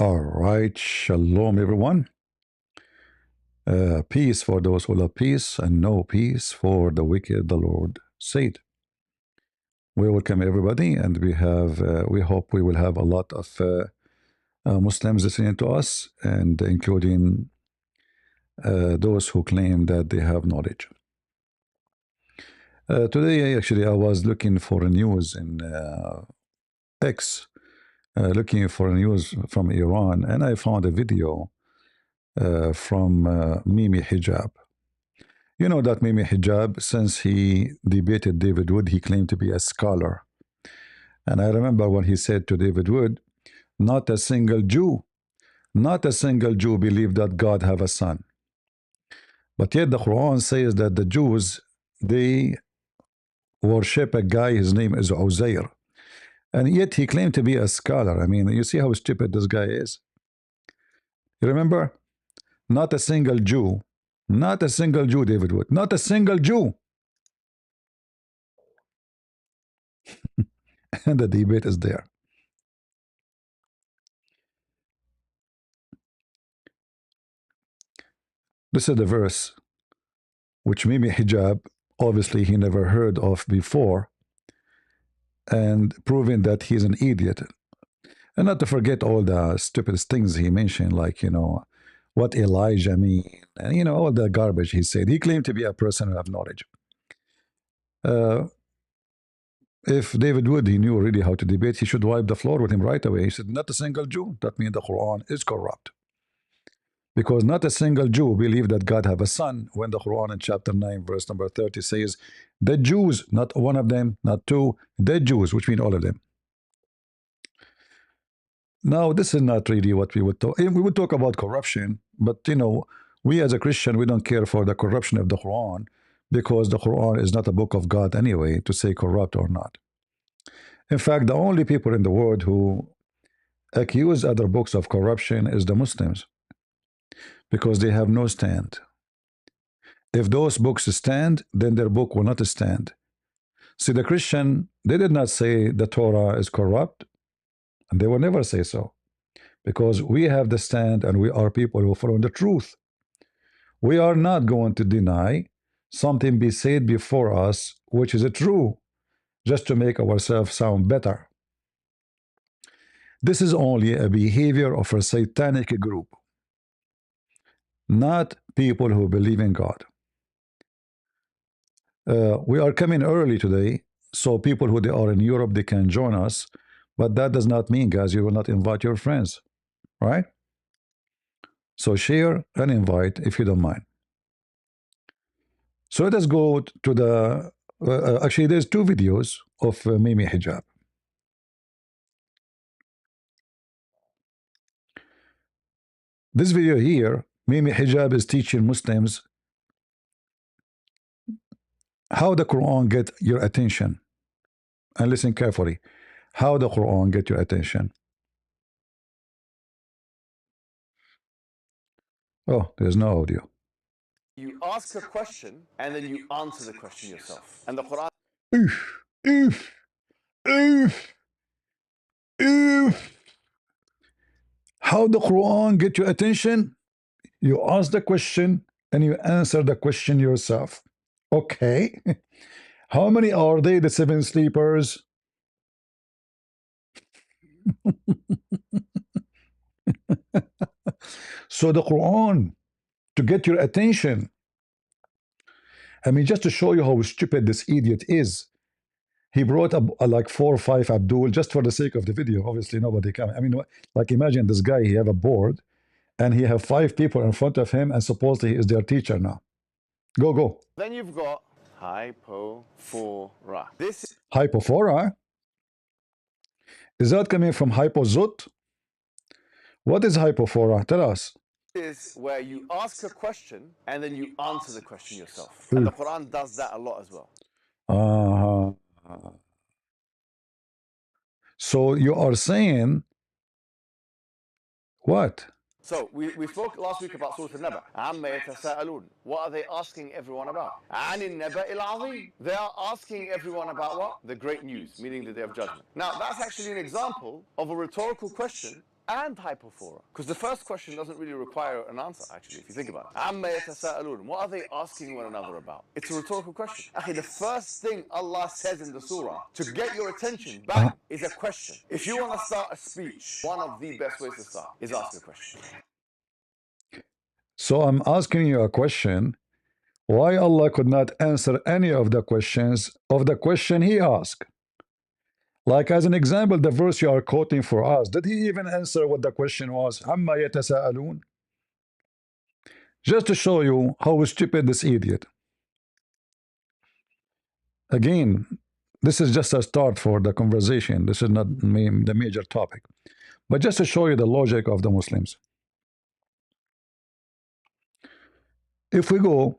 All right, shalom, everyone. Peace for those who love peace, and no peace for the wicked, the Lord said. We welcome everybody, and we hope we will have a lot of Muslims listening to us, and including those who claim that they have knowledge. Today, actually, I was looking for news in X, looking for news from Iran, and I found a video from Mimi Hijab. You know that Mimi Hijab, since he debated David Wood, he claimed to be a scholar. And I remember when he said to David Wood, not a single Jew believed that God have a son. But yet the Quran says that the Jews, they worship a guy, his name is Uzair. And yet he claimed to be a scholar. I mean, you see how stupid this guy is. You remember? Not a single Jew, David Wood, not a single Jew. And the debate is there. This is the verse which Mimi Hijab, obviously he never heard of before, and proving that he's an idiot. And not to forget all the stupid things he mentioned, like, what Elijah mean, and, all the garbage he said. He claimed to be a person of knowledge. If David Wood, he knew really how to debate, he should wipe the floor with him right away. He said, not a single Jew. That means the Quran is corrupt. Because not a single Jew believed that God have a son, when the Quran in chapter 9, verse number 30 says, the Jews, not one of them, not two, the Jews, which mean all of them. Now, this is not really what we would talk. We would talk about corruption, but we as a Christian, we don't care for the corruption of the Quran, because the Quran is not a book of God anyway, to say corrupt or not. In fact, the only people in the world who accuse other books of corruption is the Muslims, because they have no stand. If those books stand, then their book will not stand. See, the Christian, they did not say the Torah is corrupt, and they will never say so, because we have the stand, and we are people who follow the truth. We are not going to deny something be said before us which is true, just to make ourselves sound better. This is only a behavior of a satanic group, not people who believe in God. We are coming early today, so people who are in Europe, they can join us, but that does not mean, guys, you will not invite your friends, right? So share and invite if you don't mind. So let us go to the actually there's two videos of Mimi Hijab. This video here, Mimi Hijab is teaching Muslims how the Quran get your attention. And listen carefully, how the Quran get your attention. Oh, there's no audio. You ask a question and then you answer the question yourself. And the Quran. How the Quran get your attention? You ask the question and you answer the question yourself. Okay. How many are they, the seven sleepers? So the Quran, to get your attention, I mean, just to show you how stupid this idiot is, he brought up like 4 or 5 Abdul just for the sake of the video. Obviously, nobody can. I mean, like, imagine this guy, he have a board, and he have 5 people in front of him, and supposedly he is their teacher now. Go. Then you've got hypophora. This Hypophora? Is that coming from hypozut? What is hypophora? Tell us. is where you ask a question and then you answer the question yourself. And the Quran does that a lot as well. So you are saying what? So we spoke last week about Surah Al-Naba. عَمَّ يَتَسَاءَلُونَ. What are they asking everyone about? عَنِ النَّبَإِ الْعَظِيمِ. They are asking everyone about what? The great news, meaning the Day of Judgment. Now, that's actually an example of a rhetorical question and hypophora. Because the first question doesn't really require an answer, actually, if you think about it. عَمَّ يَتَسَاءَلُونَ. What are they asking one another about? It's a rhetorical question. Akhi, the first thing Allah says in the surah to get your attention, bang, is a question. If you want to start a speech, one of the best ways to start is ask a question. So I'm asking you a question. Why Allah could not answer any of the questions of the question he asked? Like as an example, the verse you are quoting for us, did he even answer what the question was? عَمَّ يَتَسَاءَلُونَ. Just to show you how stupid this idiot. Again, this is just a start for the conversation. This is not the major topic. But just to show you the logic of the Muslims. If we go,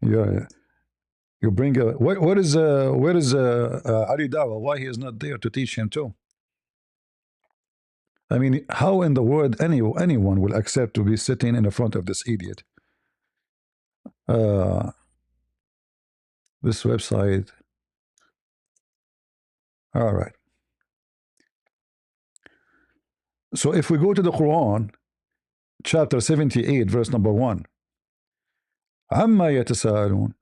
yeah, you bring a where is Ali Dawa? Why he is not there to teach him too? I mean, how in the world anyone will accept to be sitting in the front of this idiot? Uh, this website. All right. So if we go to the Quran, chapter 78, verse number 1, عَمَّ يَتَسَاءَلُونَ.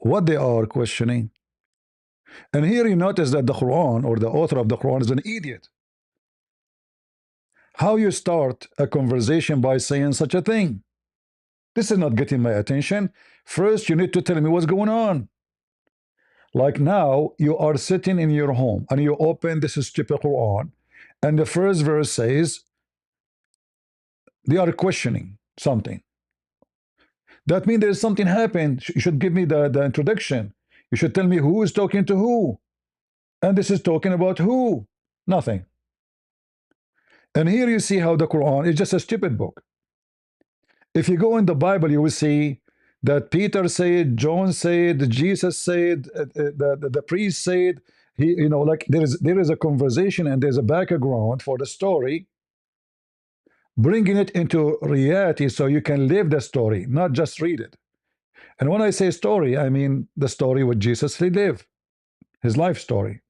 What they are questioning. And here you notice that the Quran or the author of the Quran is an idiot. How you start a conversation by saying such a thing? This is not getting my attention. First, you need to tell me what's going on. Like now, you are sitting in your home and you open this stupid Quran, and the first verse says they are questioning something. That means there's something happened. You should give me the introduction. You should tell me who is talking to who. And this is talking about who? Nothing. And here you see how the Quran is just a stupid book. If you go in the Bible, you will see that Peter said, John said, Jesus said, the priest said, like there is a conversation and there's a background for the story, bringing it into reality so you can live the story, not just read it. And when I say story, I mean the story what Jesus lived, his life story.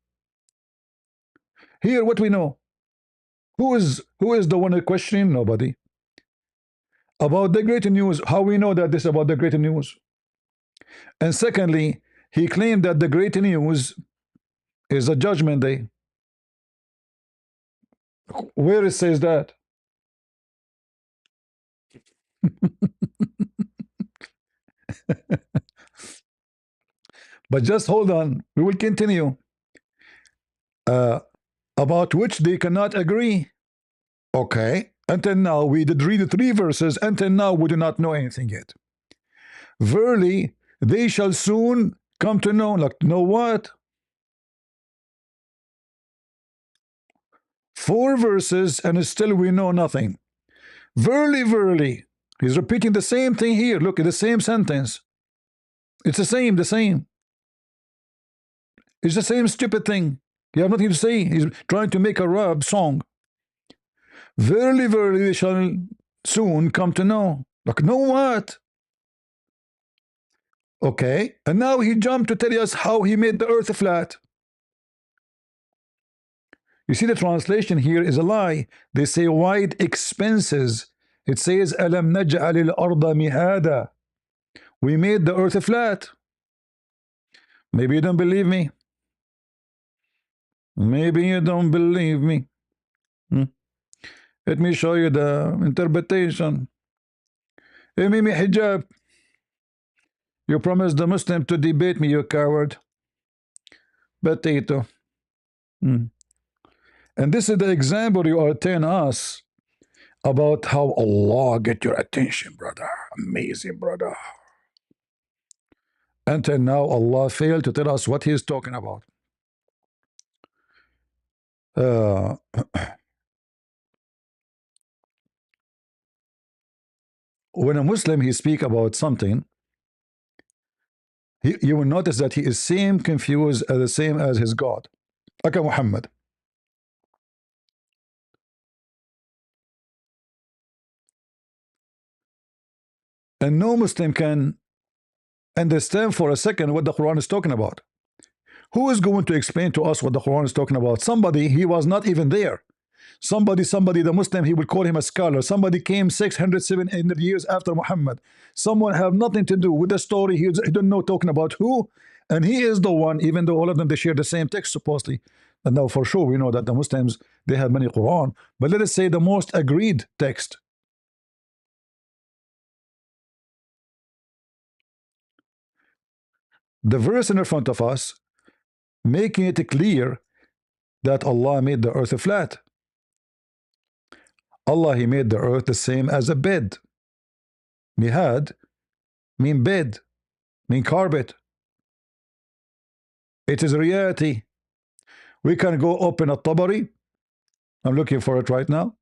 Here, what we know, who is the one questioning? Nobody. About the great news, how we know that this is about the great news? And secondly, he claimed that the great news is a judgment day. Where it says that? But just hold on, we will continue. About which they cannot agree. Okay, until now we did read the 3 verses, until now we do not know anything yet. Verily, they shall soon come to know. Like, know what? 4 verses, and still we know nothing. Verily, verily. He's repeating the same thing here. Look at the same sentence. It's the same. It's the same stupid thing. You have nothing to say. He's trying to make a rap song. Verily, verily, they shall soon come to know. Like, know what? Okay, and now he jumped to tell us how he made the earth flat. You see, the translation here is a lie. They say wide expenses. It says, Alam naj'al al-arda mihada. We made the earth flat. Maybe you don't believe me. Maybe you don't believe me. Let me show you the interpretation. Hey, Mimi Hijab, you promised the Muslim to debate me, you coward. Potato. And this is the example you are telling us about how Allah get your attention, brother. Amazing, brother. Until now, Allah failed to tell us what He is talking about. When a Muslim he speak about something, you will notice that he is same confused as the same as his God. Okay, Muhammad. And no Muslim can understand for a second what the Quran is talking about. Who is going to explain to us what the Quran is talking about? Somebody, he was not even there. Somebody, the Muslim, he will call him a scholar. Somebody came 600, 700 years after Muhammad. Someone have nothing to do with the story. He don't know talking about who. And he is the one, even though all of them, they share the same text, supposedly. And now for sure, we know that the Muslims, they have many Quran. But let us say the most agreed text. The verse in front of us, making it clear that Allah made the earth flat. Allah, He made the earth the same as a bed. Mihad mean bed, mean carpet. It is reality. We can go open a Tabari. I'm looking for it right now.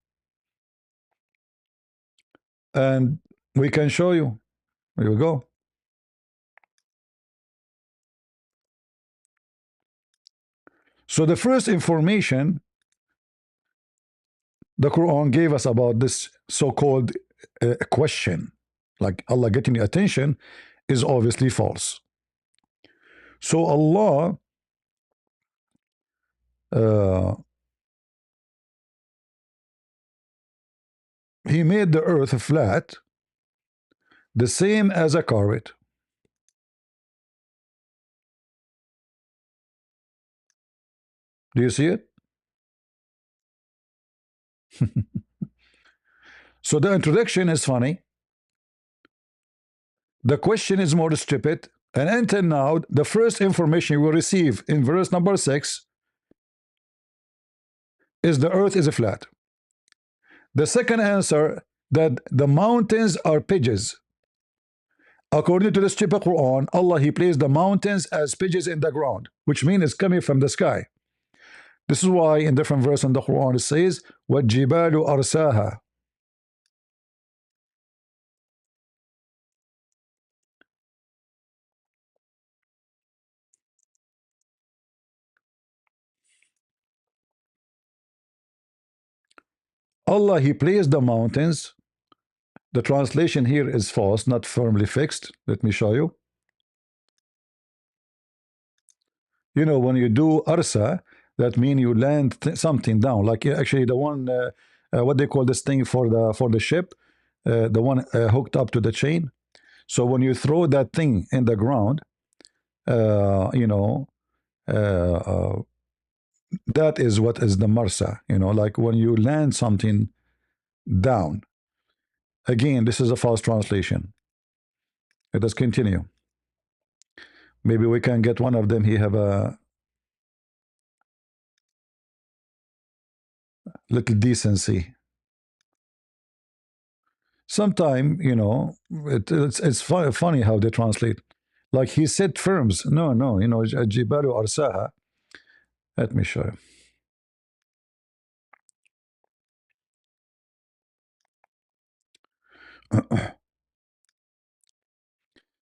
And we can show you. Here we go. So the first information the Quran gave us about this so-called question, like Allah getting your attention, is obviously false. So Allah He made the earth flat, the same as a carpet. Do you see it? So the introduction is funny. The question is more stupid. And until now, the first information we receive in verse number 6 is the earth is flat. The second answer, that the mountains are pigeons. According to the stupid Quran, Allah, He placed the mountains as pigeons in the ground, which means it's coming from the sky. This is why in different verses in the Quran it says, وَالْجِبَالُ أَرْسَاهَا. Allah, He placed the mountains. The translation here is false, not firmly fixed. Let me show you. You know, when you do arsa, that means you land something down. Like actually the one, what they call this thing for the ship, the one hooked up to the chain. So when you throw that thing in the ground, you know, that is what is the marsa. You know, like when you land something down. Again, this is a false translation. Let us continue. Maybe we can get one of them. He have a little decency. Sometime, you know, it's funny how they translate. Like he said firms. No, no, you know, Jibalu Arsaha. Let me show you.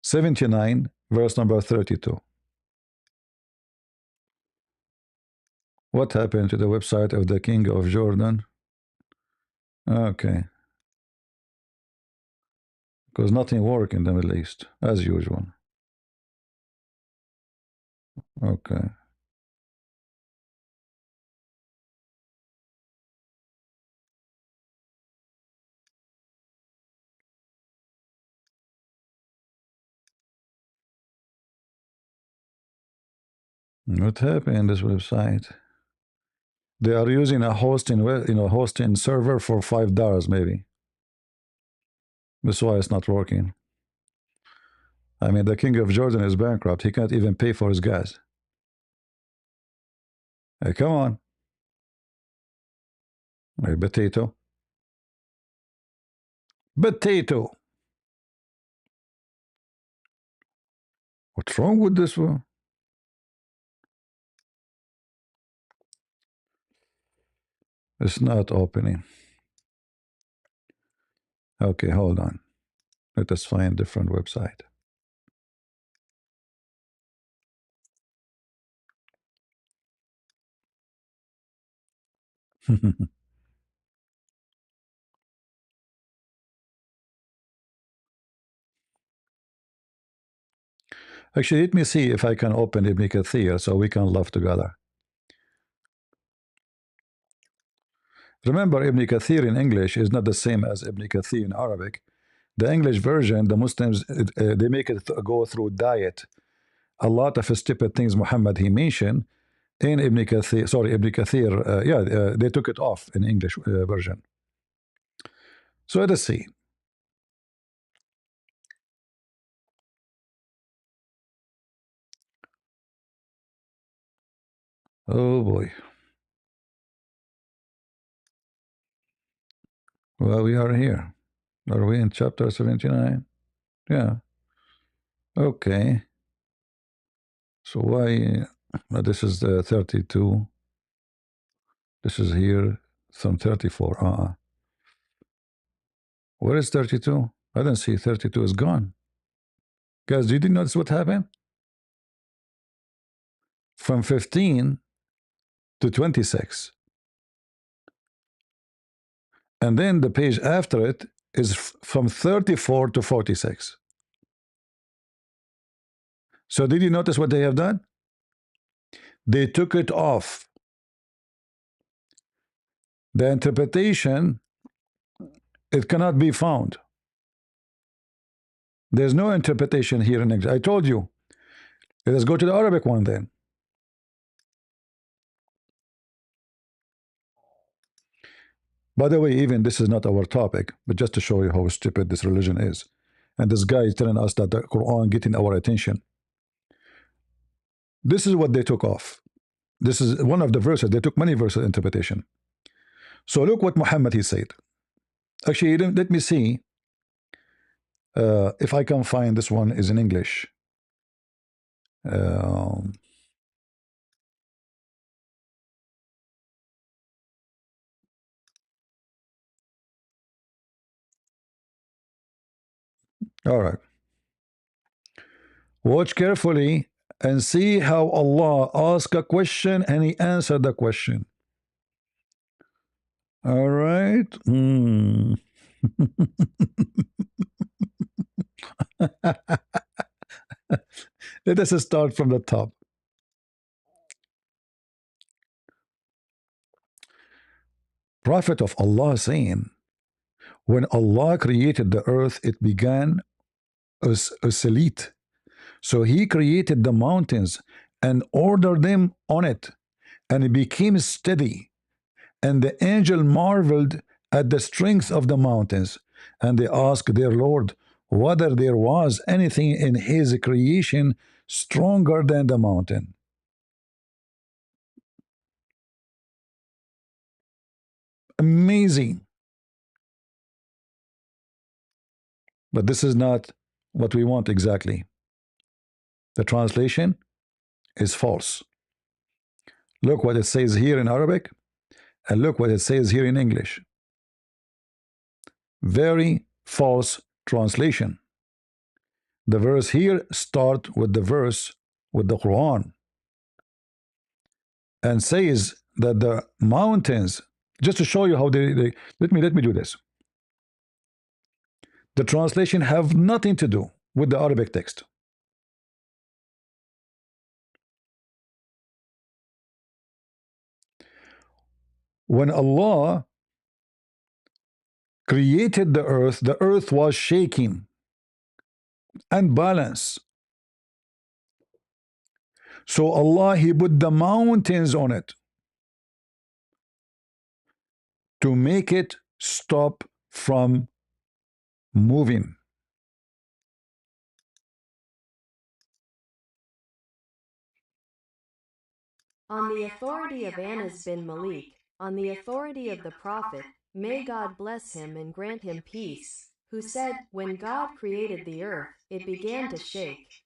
79, verse number 32. What happened to the website of the King of Jordan? Okay. Because nothing worked in the Middle East, as usual. Okay. What happened in this website? They are using a hosting, you know, hosting server for $5 maybe. That's why it's not working. I mean, the King of Jordan is bankrupt. He can't even pay for his gas. Hey, come on. Hey, potato. Potato. What's wrong with this one? It's not opening. Okay, hold on. Let us find a different website. Actually, let me see if I can open Ibn Kathir so we can laugh together. Remember, Ibn Kathir in English is not the same as Ibn Kathir in Arabic. The English version, the Muslims, they make it go through diet. A lot of stupid things Muhammad he mentioned in Ibn Kathir, sorry, Ibn Kathir, they took it off in English version. So let us see. Oh boy. Well, we are here. Are we in chapter 79? Yeah. Okay. So why? This is 32. This is here. Some 34. Where is 32? I didn't see 32 is gone. Guys, did you notice what happened? From 15 to 26. And then the page after it is from 34 to 46. So did you notice what they have done? They took it off. The interpretation, it cannot be found. There's no interpretation here in English. I told you. Let us go to the Arabic one then. By the way, even this is not our topic, but just to show you how stupid this religion is. And this guy is telling us that the Quran getting our attention. This is what they took off. This is one of the verses. They took many verses interpretation. So look what Muhammad he said. Actually, let me see if I can find this one is in English. All right. Watch carefully and see how Allah asked a question and he answered the question. All right. Let us start from the top. Prophet of Allah saying, when Allah created the earth, it began oscillate. So he created the mountains and ordered them on it, and it became steady. And the angel marveled at the strength of the mountains, and they asked their Lord whether there was anything in his creation stronger than the mountain. Amazing. But this is not what we want exactly. The translation is false. Look what it says here in Arabic, and look what it says here in English. Very false translation. The verse here start with the verse with the Quran and says that the mountains, just to show you how they let me do this. The translation have nothing to do with the Arabic text. When Allah created the earth was shaking and balance. So Allah he put the mountains on it to make it stop from moving. On the authority of Anas bin Malik, on the authority of the Prophet, may God bless him and grant him peace, who said, when God created the earth, it began to shake.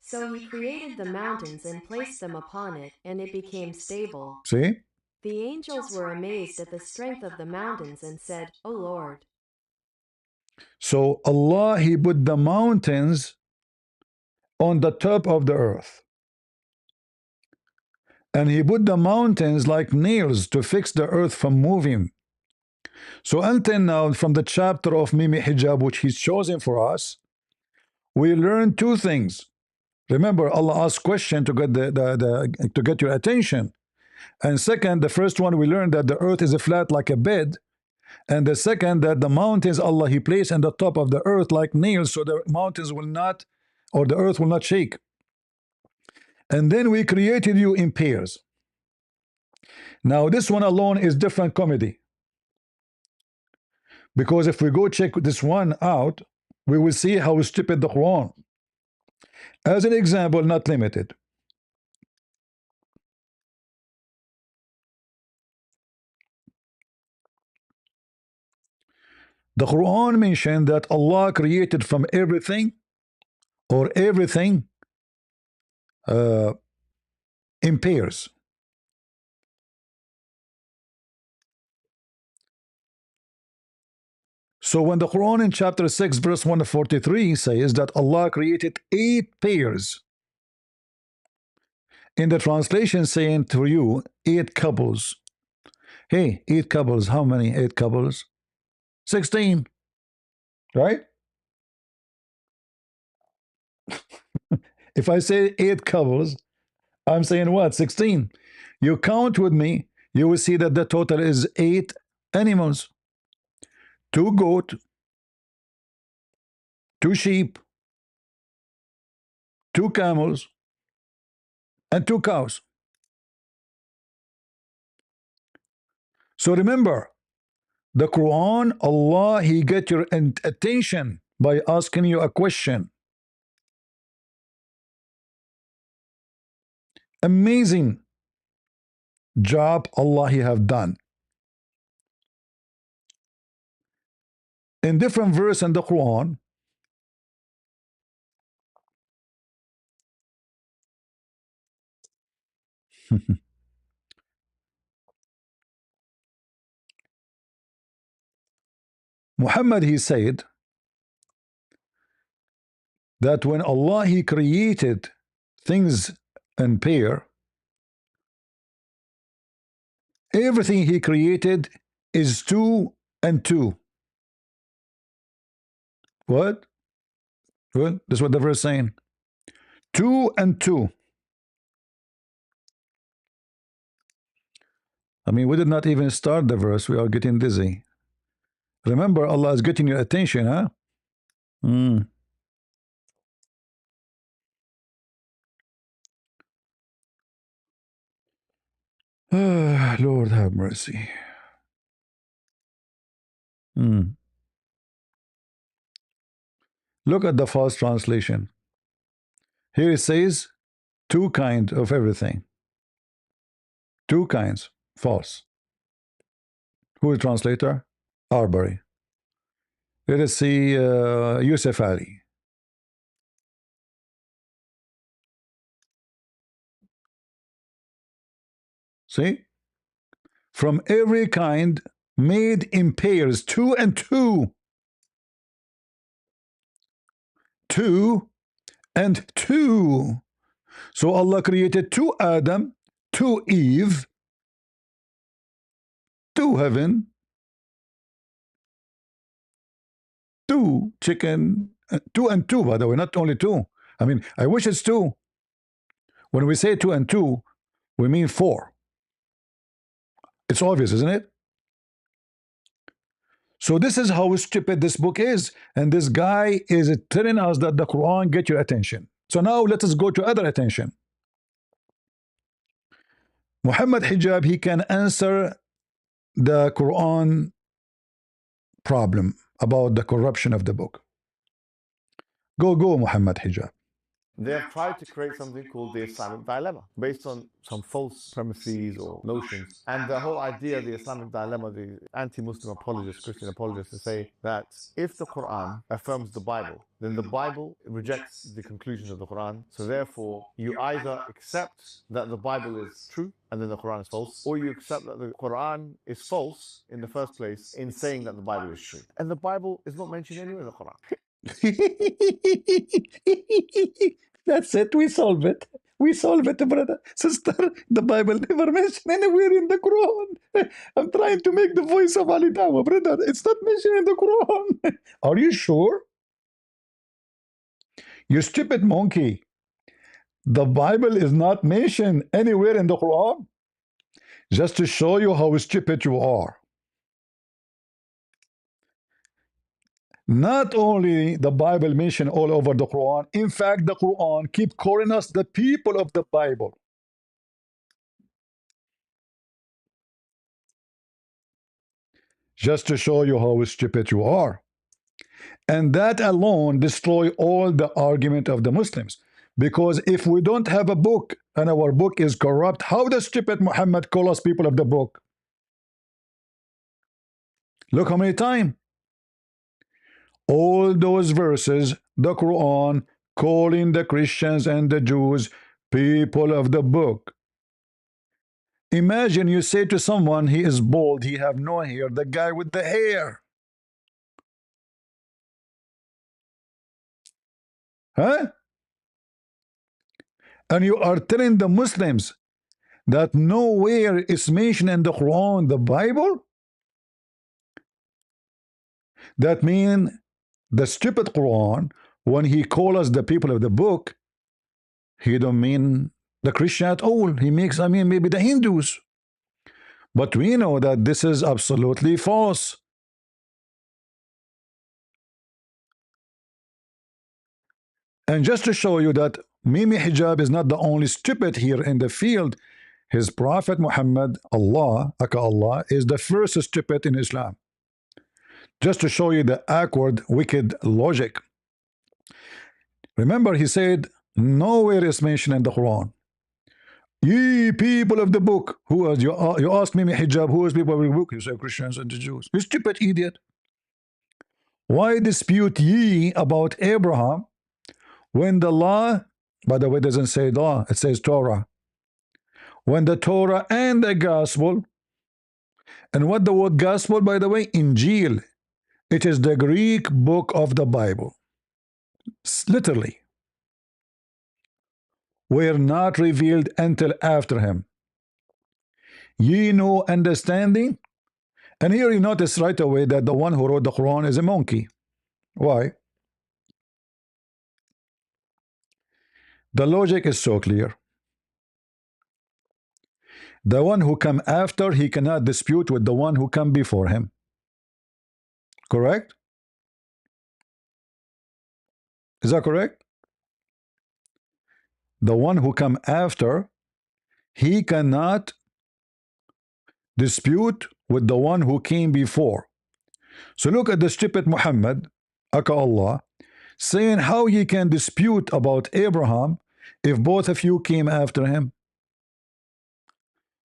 So he created the mountains and placed them upon it, and it became stable. See? The angels were amazed at the strength of the mountains and said, O Lord. So Allah he put the mountains on the top of the earth. And he put the mountains like nails to fix the earth from moving. So until now, from the chapter of Mohammad Hijab, which he's chosen for us, we learn two things. Remember, Allah asks question to get to get your attention. And second, the first one we learned that the earth is a flat like a bed. And the second, that the mountains Allah He placed on the top of the earth like nails, so the mountains will not, or the earth will not shake. And then we created you in pairs. Now this one alone is different comedy, because if we go check this one out, we will see how stupid the Quran. As an example, not limited. The Quran mentioned that Allah created from everything, or everything, uh, in pairs. So when the Quran in chapter 6 verse 143 says that Allah created 8 pairs, in the translation saying to you 8 couples. Hey, 8 couples, how many 8 couples? 16, right? If I say 8 couples, I'm saying what? 16. You count with me, you will see that the total is 8 animals. 2 goat, 2 sheep, 2 camels, and 2 cows. So remember, the Quran, Allah, He get your attention by asking you a question. Amazing job Allah He have done. In different verse in the Quran, Muhammad he said that when Allah He created things in pair, everything He created is 2 and 2. What? Well, that's what the verse saying. 2 and 2. I mean, we did not even start the verse. We are getting dizzy. Remember, Allah is getting your attention, huh? Lord have mercy. Look at the false translation. Here it says 2 kinds of everything. 2 kinds. False. Who is the translator? Arbery. Let us see Yusuf Ali. See? From every kind made in pairs, 2 and 2. 2 and 2. So Allah created 2 Adam, 2 Eve, 2 heaven, 2 chicken, 2 and 2, by the way, not only 2. I mean, I wish it's 2. When we say 2 and 2, we mean 4. It's obvious, isn't it? So this is how stupid this book is. And this guy is telling us that the Quran get your attention. So now let us go to other attention. Muhammad Hijab, he can answer the Quran problem about the corruption of the book. Go, Muhammad Hijab. They have tried to create something called the Islamic dilemma, based on some false premises or notions. And the whole idea of the Islamic dilemma, the anti-Muslim apologists, Christian apologists, to say that if the Quran affirms the Bible, then the Bible rejects the conclusions of the Quran. So therefore, you either accept that the Bible is true and then the Quran is false, or you accept that the Quran is false in the first place in saying that the Bible is true. And the Bible is not mentioned anywhere in the Quran. That's it. We solve it. We solve it, brother. Sister, the Bible never mentioned anywhere in the Quran. I'm trying to make the voice of Ali Dawa, brother. It's not mentioned in the Quran. Are you sure? You stupid monkey. The Bible is not mentioned anywhere in the Quran. Just to show you how stupid you are. Not only the Bible mentioned all over the Quran, in fact, the Quran keep calling us the people of the Bible. Just to show you how stupid you are. And that alone destroy all the argument of the Muslims. Because if we don't have a book and our book is corrupt, how does stupid Muhammad call us people of the book? Look how many times. All those verses, the Quran, calling the Christians and the Jews people of the book. Imagine you say to someone, he is bald, he have no hair, the guy with the hair. Huh? And you are telling the Muslims that nowhere is mentioned in the Quran, the Bible? That means the stupid Quran, when he calls us the people of the book, he don't mean the Christian at all. He makes, I mean, maybe the Hindus. But we know that this is absolutely false. And just to show you that Mimi Hijab is not the only stupid here in the field, his Prophet Muhammad, Allah, is the first stupid in Islam. Just to show you the awkward, wicked logic. Remember, he said, nowhere is mentioned in the Quran. Ye people of the book, who are you ask Mimi Hijab, who is people of the book? You say Christians and the Jews. You stupid idiot. Why dispute ye about Abraham when the law, by the way, doesn't say law, it says Torah. When the Torah and the gospel, and what the word gospel, by the way, Injil, it is the Greek book of the Bible. Literally. Were not revealed until after him. Ye know understanding. And here you notice right away that the one who wrote the Quran is a monkey. Why? The logic is so clear. The one who come after, he cannot dispute with the one who come before him. Correct? Is that correct? The one who come after, he cannot dispute with the one who came before. So look at the stupid Muhammad, Allah, saying how he can dispute about Abraham if both of you came after him.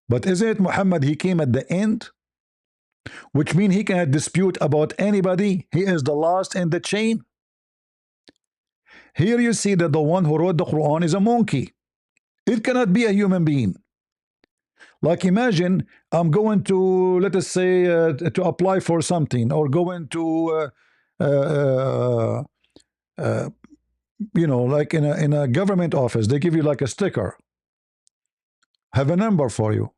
But isn't it Muhammad, he came at the end? Which means he cannot dispute about anybody. He is the last in the chain. Here you see that the one who wrote the Quran is a monkey. It cannot be a human being. Like imagine I'm going to, let us say, to apply for something, or going to, you know, like in a government office, they give you like a sticker, have a number for you.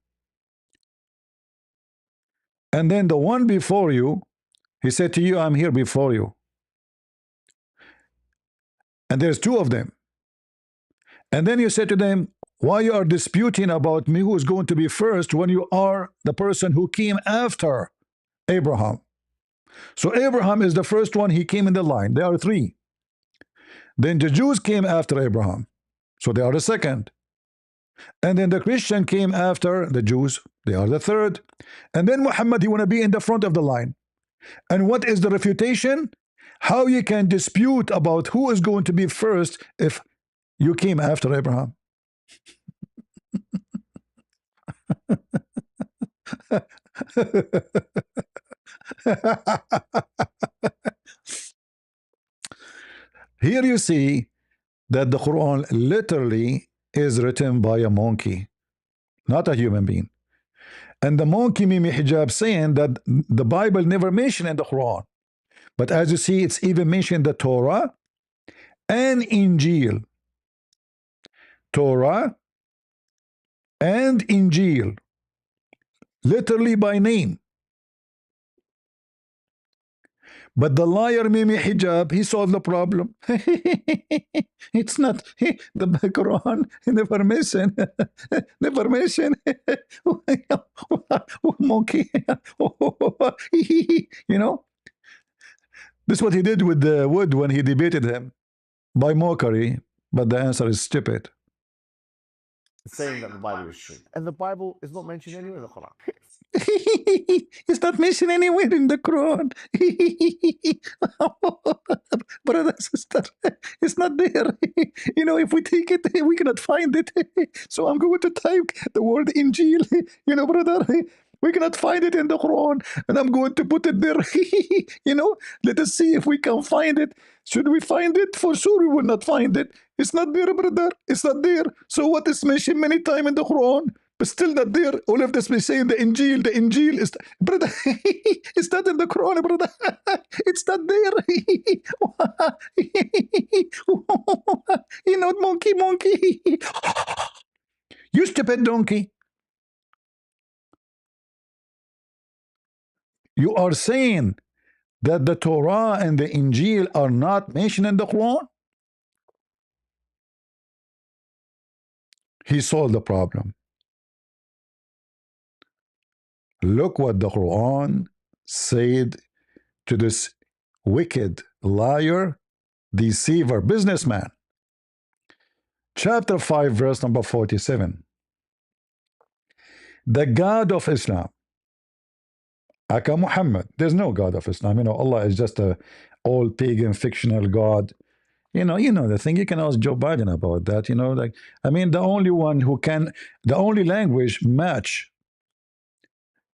And then the one before you, he said to you, I'm here before you. And there's two of them. And then you say to them, why you are disputing about me who is going to be first when you are the person who came after Abraham? So Abraham is the first one, he came in the line. There are three. Then the Jews came after Abraham. So they are the second. And then the Christian came after the Jews. They are the third. And then Muhammad, he want to be in the front of the line. And what is the refutation? How you can dispute about who is going to be first if you came after Abraham? Here you see that the Quran literally is written by a monkey, not a human being. And the monkey Mimi Hijab saying that the Bible never mentioned in the Quran. But as you see, it's even mentioned in the Torah and Injil. Torah and Injil, literally by name. But the liar Mimi Hijab, he solved the problem. It's not the Quran never mention, never mention monkey. You know, this is what he did with the wood when he debated him by mockery. But the answer is stupid. saying that the Bible is true. And the Bible is not mentioned anywhere in the Quran. It's not mentioned anywhere in the Quran. Brother, sister, it's not there. You know, if we take it, we cannot find it. So I'm going to type the word Injil. You know, brother, we cannot find it in the Quran, and I'm going to put it there. You know, let us see if we can find it. Should we find it? For sure, we will not find it. It's not there, brother. It's not there. So what is mentioned many times in the Quran, but still not there. All of this we say in the Injil. The Injil is, brother, it's not in the Quran, brother. It's not there. You know, monkey, monkey. You stupid donkey. You are saying that the Torah and the Injil are not mentioned in the Quran? He solved the problem. Look what the Quran said to this wicked liar, deceiver, businessman. Chapter 5, verse number 47. The God of Islam, Aka Muhammad. There's no God of Islam. You know, Allah is just a old pagan fictional God. You know the thing. You can ask Joe Biden about that. You know, like, I mean, the only one who can, the only language match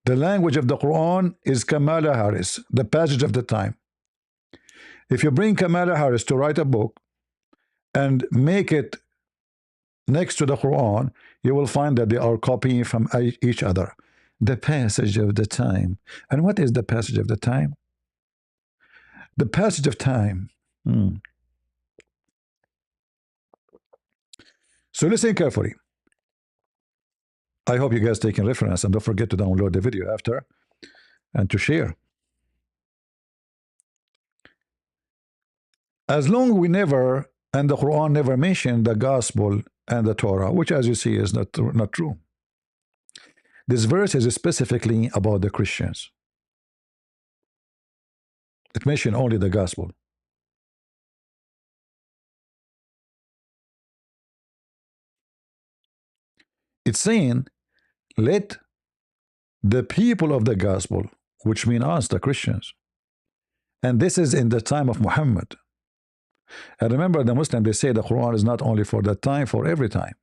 the language of the Quran is Kamala Harris, the passage of the time. If you bring Kamala Harris to write a book and make it next to the Quran, you will find that they are copying from each other. The passage of the time. And what is the passage of the time? The passage of time. So listen carefully. I hope you guys taking reference, and don't forget to download the video after and to share. As long we never, and the Quran never mentioned the gospel and the Torah, which as you see is not true. This verse is specifically about the Christians. It mentions only the gospel. It's saying, let the people of the gospel, which mean us, the Christians, and this is in the time of Muhammad. And remember, the Muslim, they say the Quran is not only for that time, for every time.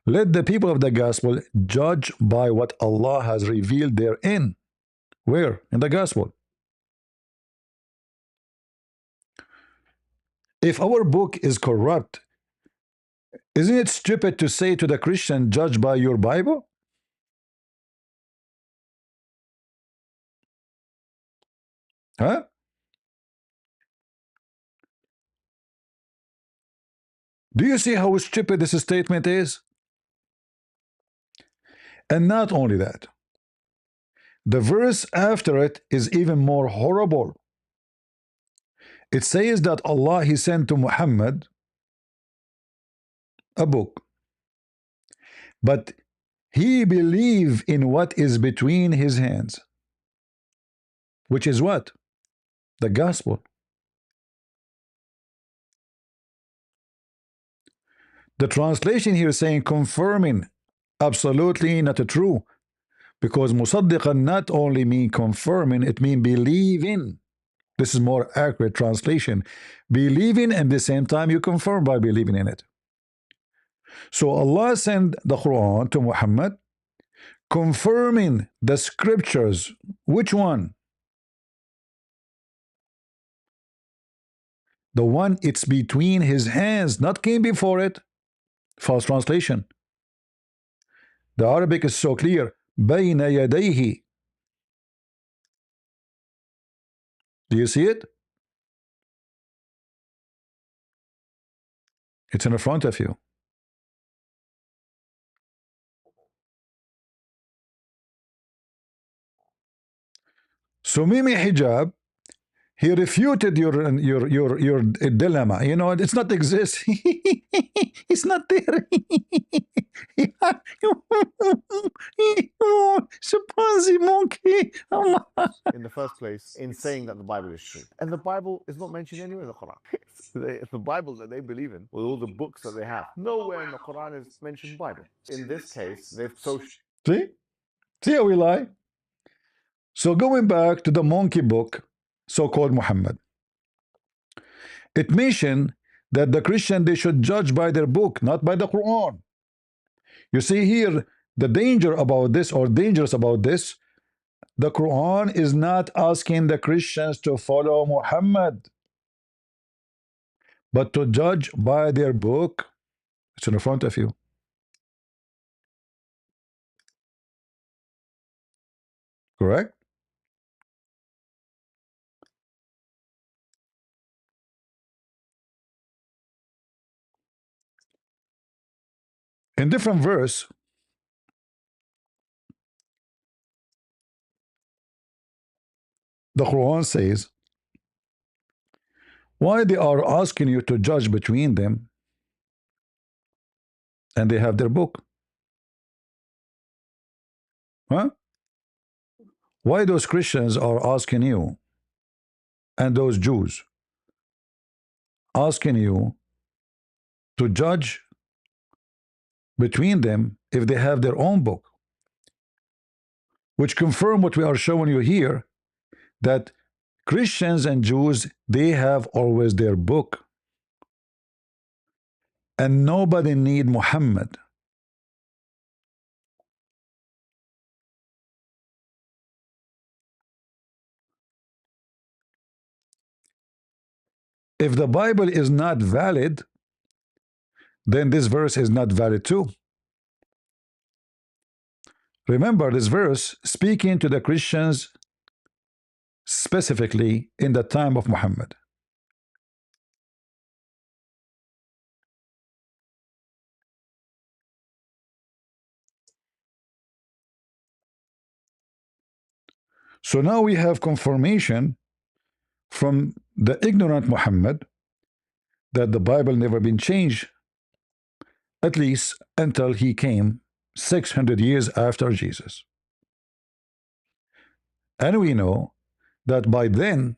Let the people of the gospel judge by what Allah has revealed therein. Where? In the gospel. If our book is corrupt, isn't it stupid to say to the Christian, judge by your Bible? Huh? Do you see how stupid this statement is? And not only that, the verse after it is even more horrible. It says that Allah, He sent to Muhammad a book, but he believed in what is between his hands, which is what? The gospel. The translation here is saying confirming, absolutely not true, because musaddiqan not only mean confirming, it mean believing. This is more accurate translation. Believing, and at the same time you confirm by believing in it. So Allah sent the Quran to Muhammad, confirming the scriptures. Which one? The one it's between his hands, not came before it. False translation. The Arabic is so clear. بين يديه. Do you see it? It's in front of you. So Mimi Hijab, He refuted your dilemma. You know, it's not exist. It's not there. Chimpanzee monkey. In the first place in saying that the Bible is true. And the Bible is not mentioned anywhere in the Quran. The Bible that they believe in, with all the books that they have, nowhere in the Quran is mentioned Bible. In this case, they've See? See how we lie? So going back to the monkey book, so-called Muhammad, it mentioned that the Christian, they should judge by their book, not by the Quran. You see here, the danger about this, or dangerous about this, the Quran is not asking the Christians to follow Muhammad, but to judge by their book. It's in front of you. Correct? In different verse, the Quran says, why they are asking you to judge between them and they have their book? Huh? Why those Christians are asking you and those Jews asking you to judge between them if they have their own book? Which confirm what we are showing you here, that Christians and Jews, they have always their book, and nobody need Muhammad. If the Bible is not valid, then this verse is not valid too. Remember, this verse speaking to the Christians specifically in the time of Muhammad. So now we have confirmation from the ignorant Muhammad that the Bible never been changed, at least until he came 600 years after Jesus. And we know that by then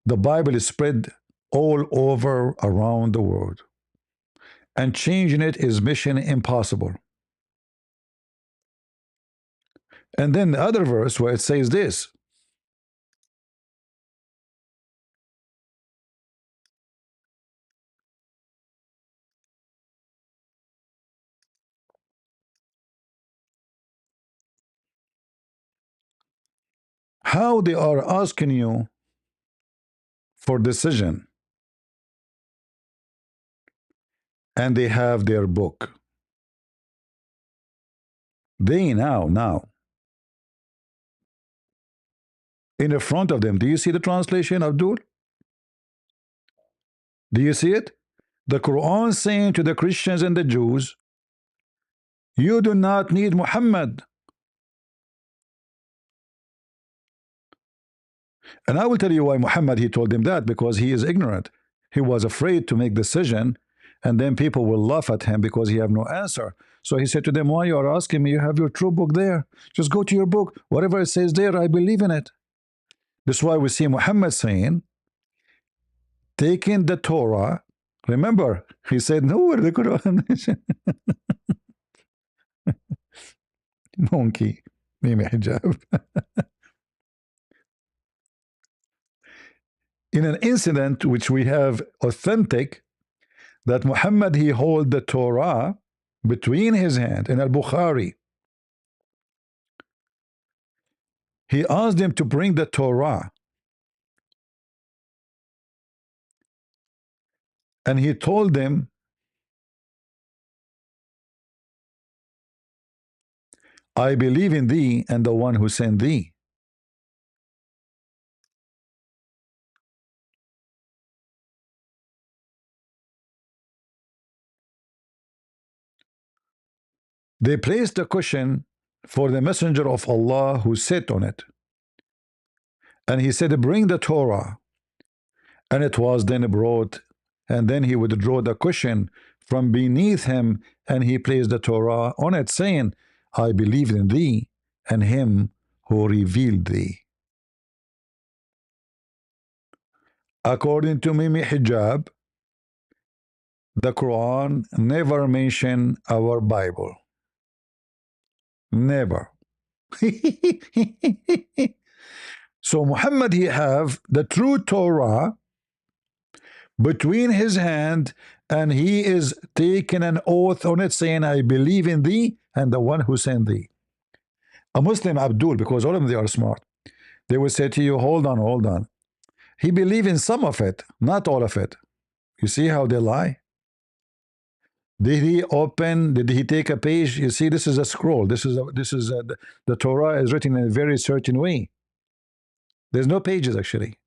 the Bible is spread all over around the world, and changing it is mission impossible. And then the other verse where it says this, how they are asking you for decision and they have their book. They now in the front of them. Do you see the translation, Abdul? Do you see it? The Quran saying to the Christians and the Jews, you do not need Muhammad. And I will tell you why Muhammad, he told them that, because he is ignorant. He was afraid to make decision, and then people will laugh at him because he have no answer. So he said to them, why you are asking me? You have your true book there. Just go to your book. Whatever it says there, I believe in it. That's why we see Muhammad saying, taking the Torah. Remember, he said, no, the Quran. Monkey, Mohammad Hijab. In an incident which we have authentic, that Muhammad, he hold the Torah between his hand in Al-Bukhari. He asked them to bring the Torah, and he told them, I believe in thee and the one who sent thee. They placed the question for the messenger of Allah who sat on it. And he said, bring the Torah. And it was then brought, and then he would draw the cushion from beneath him, and he placed the Torah on it, saying, I believe in thee and him who revealed thee. According to Mimi Hijab, the Quran never mentioned our Bible. Never. So Muhammad, he have the true Torah between his hand, and he is taking an oath on it, saying, I believe in thee and the one who sent thee. A Muslim Abdul, because all of them, they are smart, they will say to you, hold on, hold on. He believed in some of it, not all of it. You see how they lie? Did he open? Did he take a page? You see, this is a scroll. The Torah is written in a very certain way. There's no pages actually.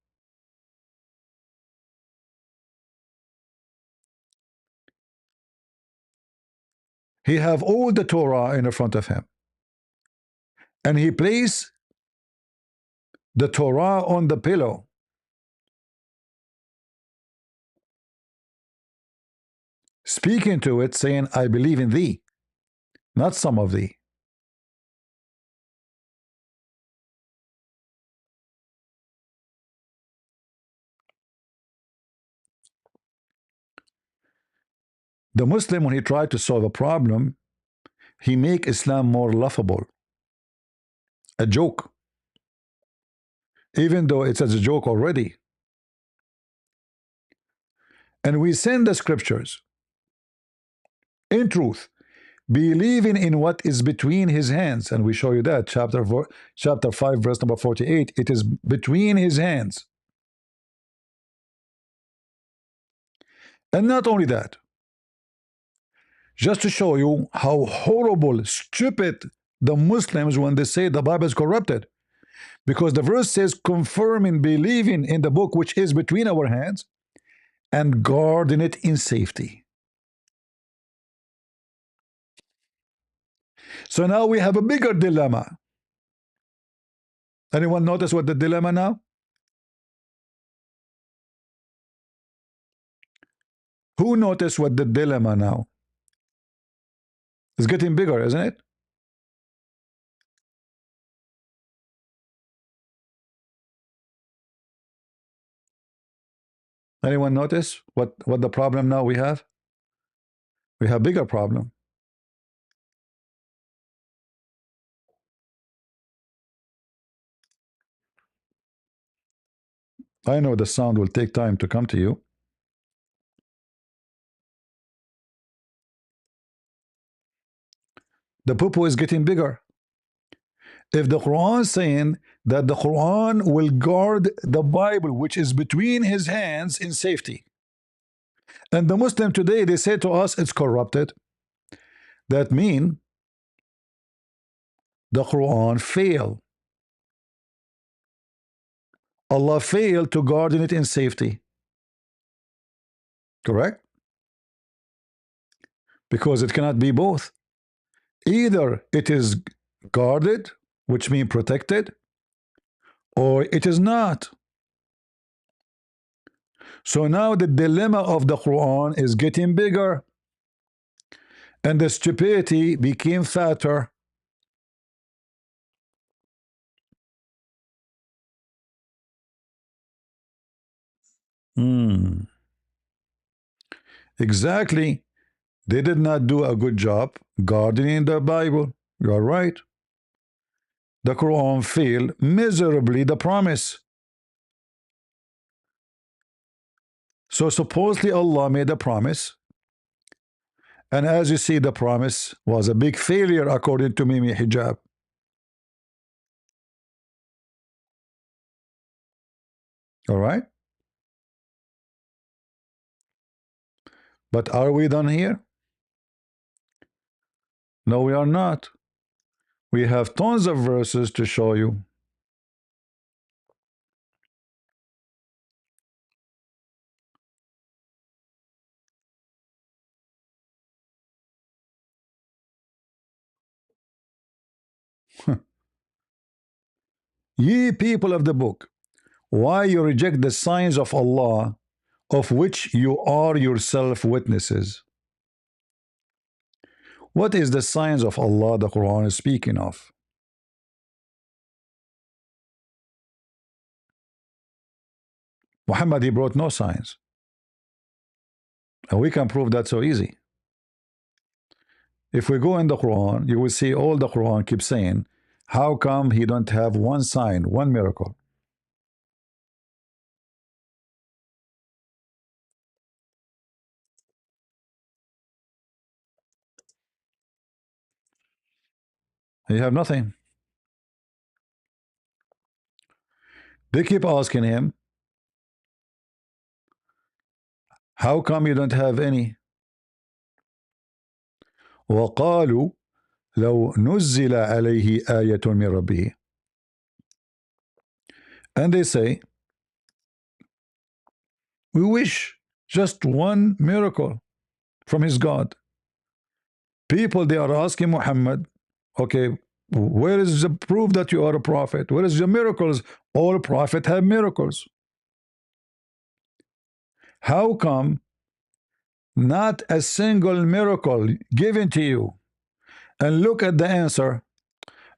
He have all the Torah in front of him, and he placed the Torah on the pillow, speaking to it, saying, I believe in thee, not some of thee. The Muslim, when he tried to solve a problem, he make Islam more laughable, a joke, even though it's as a joke already. And we send the scriptures in truth, believing in what is between his hands. And we show you that, chapter 5, verse number 48. It is between his hands. And not only that, just to show you how horrible, stupid the Muslims when they say the Bible is corrupted. Because the verse says, confirming, believing in the book which is between our hands and guarding it in safety. So now we have a bigger dilemma. Anyone notice what the dilemma now? Who noticed what the dilemma now? It's getting bigger, isn't it? Anyone notice what the problem now we have? We have bigger problem. I know the sound will take time to come to you. The poo-poo is getting bigger. If the Quran is saying that the Quran will guard the Bible which is between his hands in safety, and the Muslim today, they say to us it's corrupted, that means the Quran failed. Allah failed to guard it in safety. Correct? Because it cannot be both. Either it is guarded, which means protected, or it is not. So now the dilemma of the Quran is getting bigger, and the stupidity became fatter. Exactly. They did not do a good job guarding the Bible. You are right. The Quran failed miserably the promise. So supposedly Allah made a promise, and as you see, the promise was a big failure according to Mimi Hijab. All right? But are we done here? No, we are not. We have tons of verses to show you. Ye people of the book, why you reject the signs of Allah, of which you are yourself witnesses? What is the signs of Allah the Quran is speaking of? Muhammad, he brought no signs. And we can prove that so easy. If we go in the Quran, you will see all the Quran keeps saying, how come he don't have one sign, one miracle? He have nothing. They keep asking him, how come you don't have any? وقالوا لو نزل عليه آية من ربه. And they say, we wish just one miracle from his God. People, they are asking Muhammad, okay, where is the proof that you are a prophet? Where is the miracles? All prophets have miracles. How come not a single miracle given to you? And look at the answer.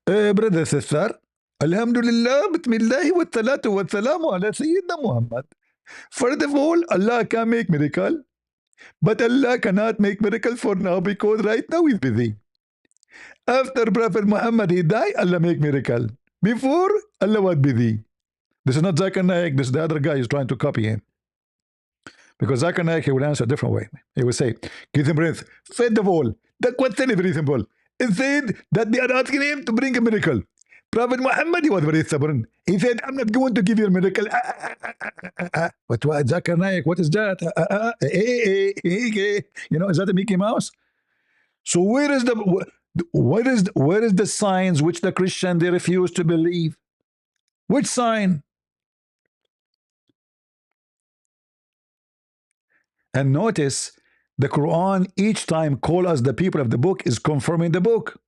Brother, sister, Alhamdulillah, Bismillah, wa salatu wa salamu ala Sayyidina Muhammad. First of all, Allah can make miracle, but Allah cannot make miracle for now because right now he's busy. After Prophet Muhammad he died, Allah make miracle. Before, Allah was busy. This is not Zakir Naik, this is the other guy who's trying to copy him. Because Zakir Naik, he will answer a different way. He will say, give him breath. First of all, the question is very simple. It said that they are asking him to bring a miracle. Prophet Muhammad, he was very stubborn. He said, I'm not going to give you a miracle. But what, Zakir Naik, what is that? You know, is that a Mickey Mouse? So where is the signs which the Christian they refuse to believe? Which sign? And notice the Quran each time call us the people of the book is confirming the book.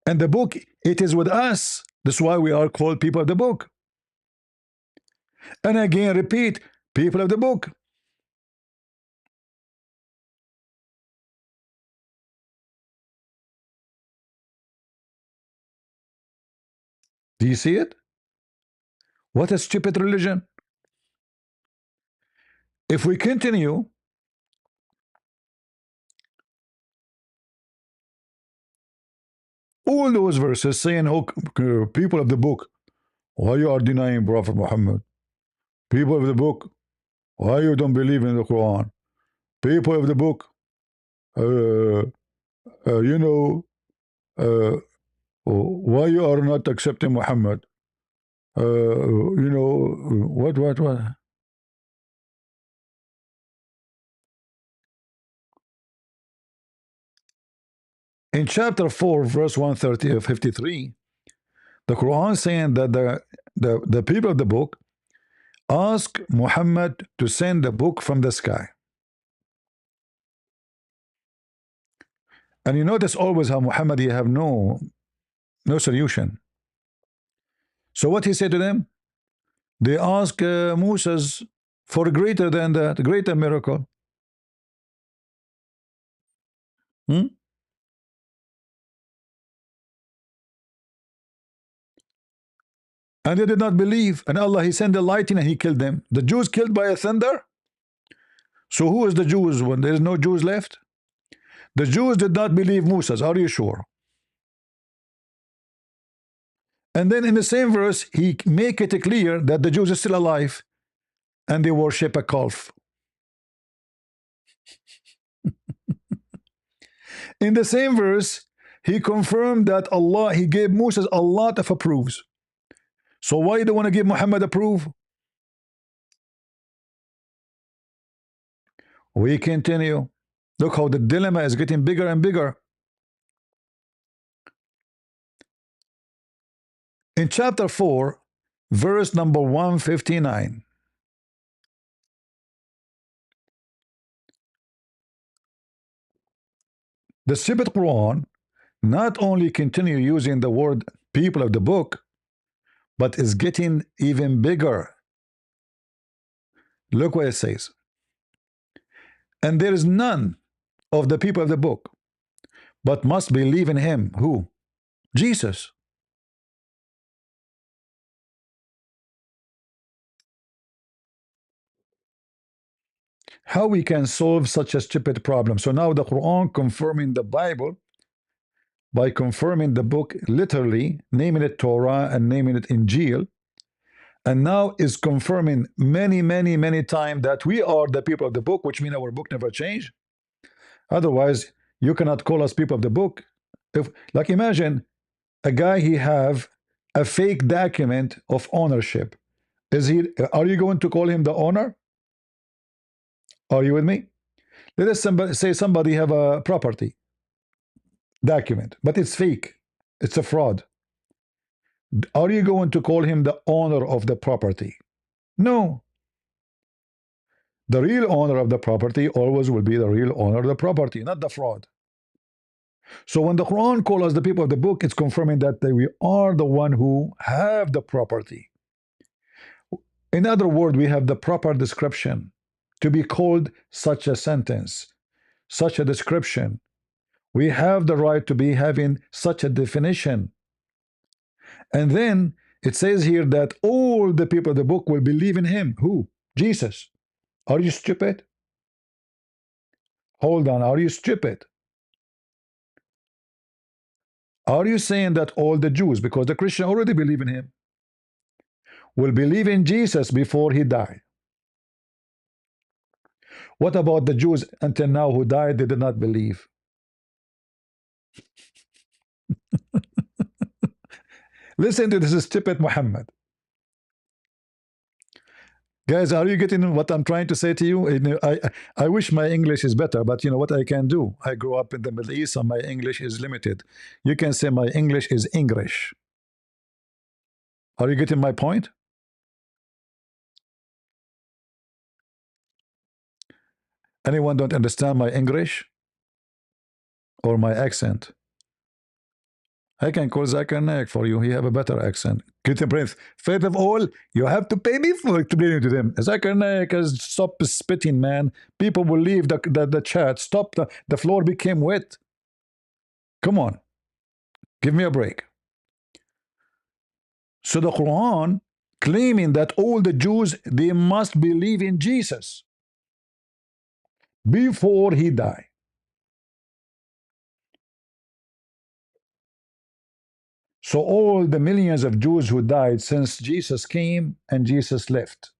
And the book, it is with us. That's why we are called people of the book. And again, repeat, people of the book. Do you see it? What a stupid religion. If we continue, all those verses saying, oh, people of the book, why you are denying Prophet Muhammad? People of the book, why you don't believe in the Quran? People of the book, you know, why you are not accepting Muhammad? You know, what? In chapter 4, verse 153, the Quran saying that the people of the book ask Muhammad to send the book from the sky. And you notice always how Muhammad he have no solution. So what he said to them? They ask Moses for greater than that, greater miracle. Hmm? And they did not believe. And Allah, he sent the lightning and he killed them. The Jews killed by a thunder. So who is the Jews when there is no Jews left? The Jews did not believe Moses. Are you sure? And then in the same verse, he make it clear that the Jews are still alive and they worship a calf. In the same verse, he confirmed that Allah, he gave Moses a lot of approves. So why do you want to give Muhammad approve? We continue. Look how the dilemma is getting bigger and bigger. In chapter 4, verse number 159, the stupid Quran not only continue using the word people of the book, but it's getting even bigger. Look what it says. And there is none of the people of the book, but must believe in him. Who? Jesus. How we can solve such a stupid problem? So now the Quran confirming the Bible by confirming the book literally, naming it Torah and naming it Injil, and now is confirming many, many, many times that we are the people of the book, which means our book never changed. Otherwise, you cannot call us people of the book. If, like, imagine a guy he have a fake document of ownership. Is he? Are you going to call him the owner? Are you with me? Let us say somebody have a property document, but it's fake. It's a fraud. Are you going to call him the owner of the property? No. The real owner of the property always will be the real owner of the property, not the fraud. So when the Quran calls us the people of the book, it's confirming that we are the one who have the property. In other words, we have the proper description to be called such a sentence, such a description. We have the right to be having such a definition. And then it says here that all the people of the book will believe in him. Who? Jesus. Are you stupid? Hold on. Are you stupid? Are you saying that all the Jews, because the Christian already believe in him, will believe in Jesus before he died? What about the Jews until now who died, they did not believe? Listen to this stupid Muhammad. Guys, are you getting what I'm trying to say to you? I wish my English is better, but you know what I can do? I grew up in the Middle East, so my English is limited. You can say my English is English. Are you getting my point? Anyone don't understand my English or my accent? I can call Zakir Naik for you. He have a better accent. Christian Prince, first of all, you have to pay me for explaining to them. Zakir Naik has stopped spitting, man. People will leave the chat. Stop. The floor became wet. Come on. Give me a break. So the Quran claiming that all the Jews, they must believe in Jesus before he died. So all the millions of Jews who died since Jesus came and Jesus left,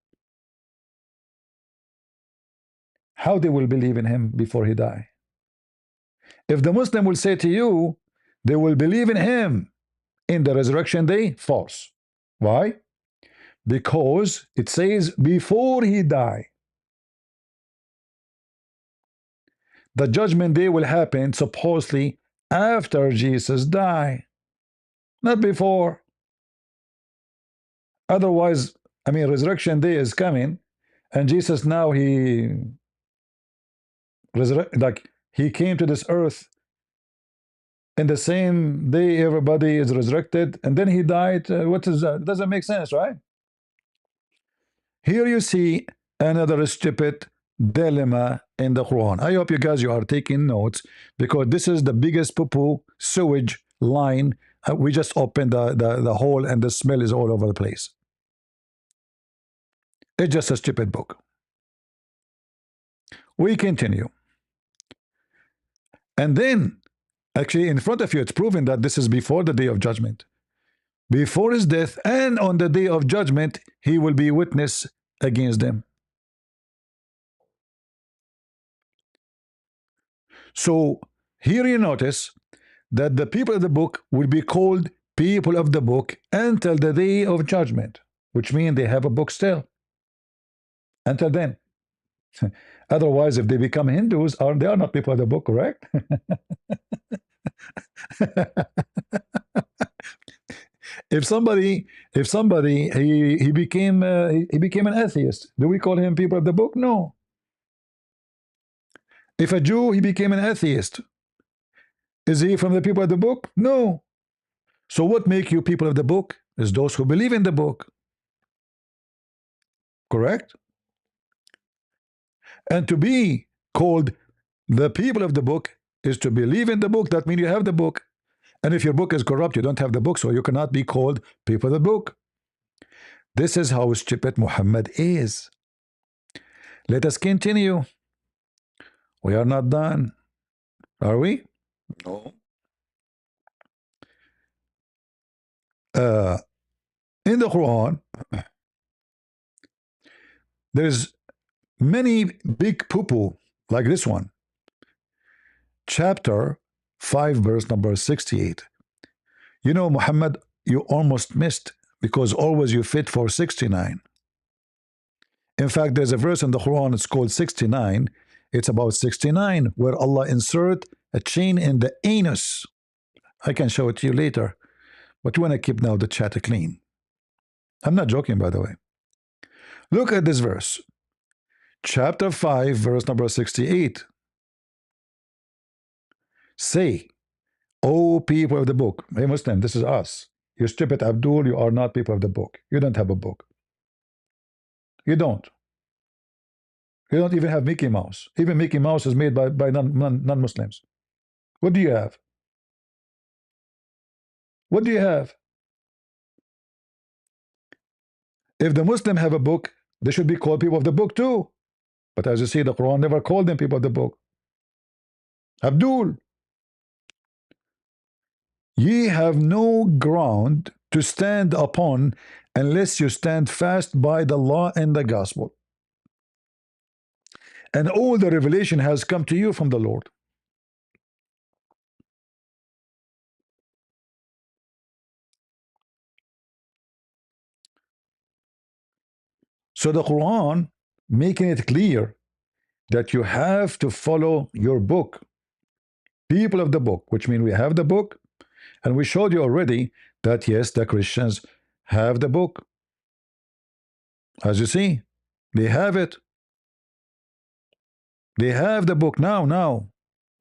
how they will believe in him before he died? If the Muslim will say to you, they will believe in him in the resurrection day, false. Why? Because it says before he died. The judgment day will happen supposedly after Jesus died, not before. Otherwise, I mean, resurrection day is coming, and Jesus now like he came to this earth in the same day everybody is resurrected, and then he died. What is that? Doesn't make sense, right? Here you see another stupid dilemma in the Quran. I hope you are taking notes, because this is the biggest poo-poo sewage line. We just opened the hole, and the smell is all over the place. It's just a stupid book. We continue. And then, actually, in front of you, it's proven that this is before the day of judgment. Before his death and on the day of judgment, he will be witness against them. So here you notice that the people of the book will be called people of the book until the day of judgment, which means they have a book still until then. Otherwise, if they become Hindus, they are not people of the book, correct? if somebody he became an atheist, do we call him people of the book? No. If a Jew he became an atheist, is he from the people of the book? No. So what make you people of the book? is those who believe in the book. Correct? And to be called the people of the book is to believe in the book. That means you have the book. And if your book is corrupt, you don't have the book, so you cannot be called people of the book. This is how stupid Muhammad is. Let us continue. We are not done. Are we? No. Uh, in the Quran, there's many big poo-poo like this one. Chapter 5, verse number 68. You know, Muhammad, you almost missed because always you fit for 69. In fact, there's a verse in the Quran, it's called 69. It's about 69, where Allah insert a chain in the anus. I can show it to you later, but we want to keep now the chat clean. I'm not joking, by the way. Look at this verse. Chapter 5, verse number 68. Say, O people of the book, hey Muslim, this is us. You stupid Abdul, you are not people of the book. You don't have a book. You don't. You don't even have Mickey Mouse. Even Mickey Mouse is made by non-Muslims. What do you have? What do you have? If the Muslim have a book, they should be called people of the book too. But as you see, the Quran never called them people of the book. Abdul, ye have no ground to stand upon unless you stand fast by the law and the gospel. And all the revelation has come to you from the Lord. So the Quran making it clear that you have to follow your book, people of the book, which means we have the book, and we showed you already that yes, the Christians have the book. As you see, they have it. They have the book now.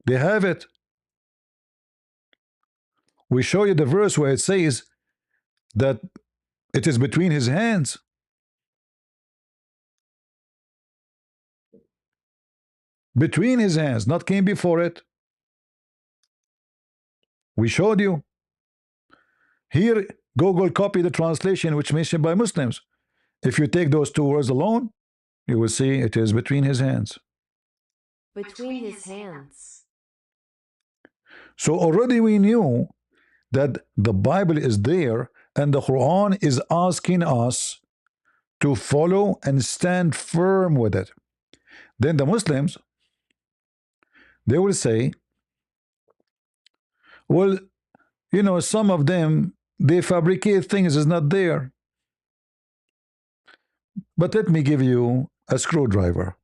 They have it. We show you the verse where it says that it is between his hands. Between his hands, not came before it. We showed you. Here, Google copy the translation which mentioned by Muslims. If you take those two words alone, you will see it is between his hands. Between his hands. So already we knew that the Bible is there and the Quran is asking us to follow and stand firm with it. Then the Muslims, they will say, well, you know, some of them, they fabricate things is not there. But let me give you a screwdriver.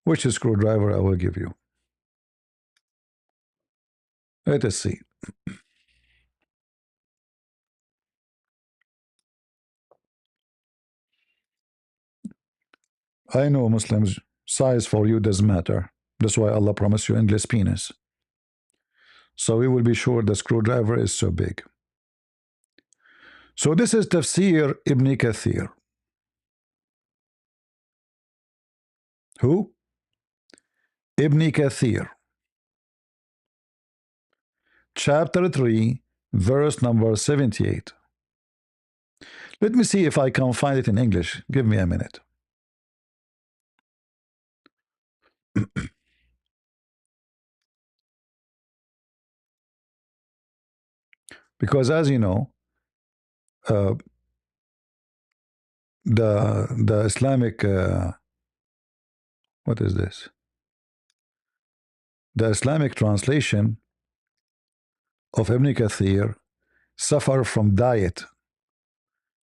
Which screwdriver I will give you? Let us see. I know Muslims, size for you doesn't matter. That's why Allah promised you endless penis. So we will be sure the screwdriver is so big. So this is Tafsir Ibn Kathir. Who? Ibn Kathir. Chapter 3, verse number 78. Let me see if I can find it in English. Give me a minute. Because as you know, uh, the Islamic what is this? The Islamic translation of Ibn Kathir suffer from diet.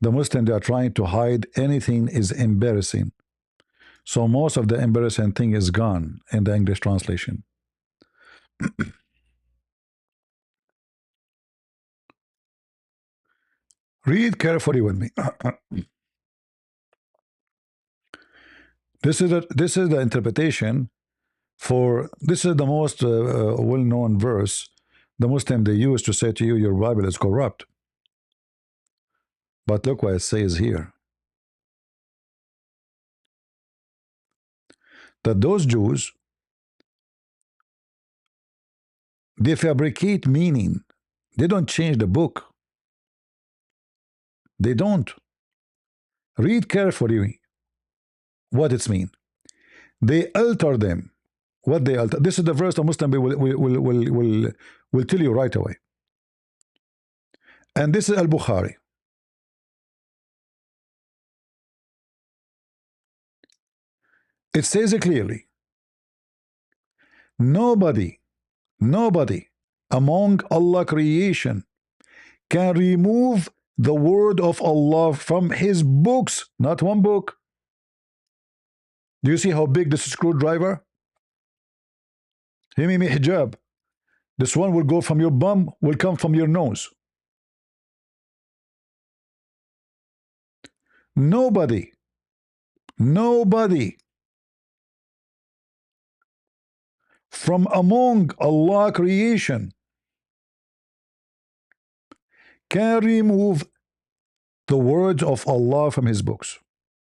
The Muslim, they are trying to hide anything is embarrassing. So most of the embarrassing thing is gone in the English translation. Read carefully with me. This is the interpretation for this is the most well-known verse the Muslim they use to say to you your Bible is corrupt. But look what it says here, that those Jews, they fabricate meaning. They don't change the book. They don't. Read carefully what it's mean. They alter them. What they alter. This is the verse the Muslim will tell you right away. And this is Al-Bukhari. It says it clearly. Nobody among Allah creation can remove the word of Allah from his books. Not one book. Do you see how big this screwdriver? Mohammad Hijab. This one will go from your bum, will come from your nose. Nobody from among Allah creation can remove the words of Allah from his books,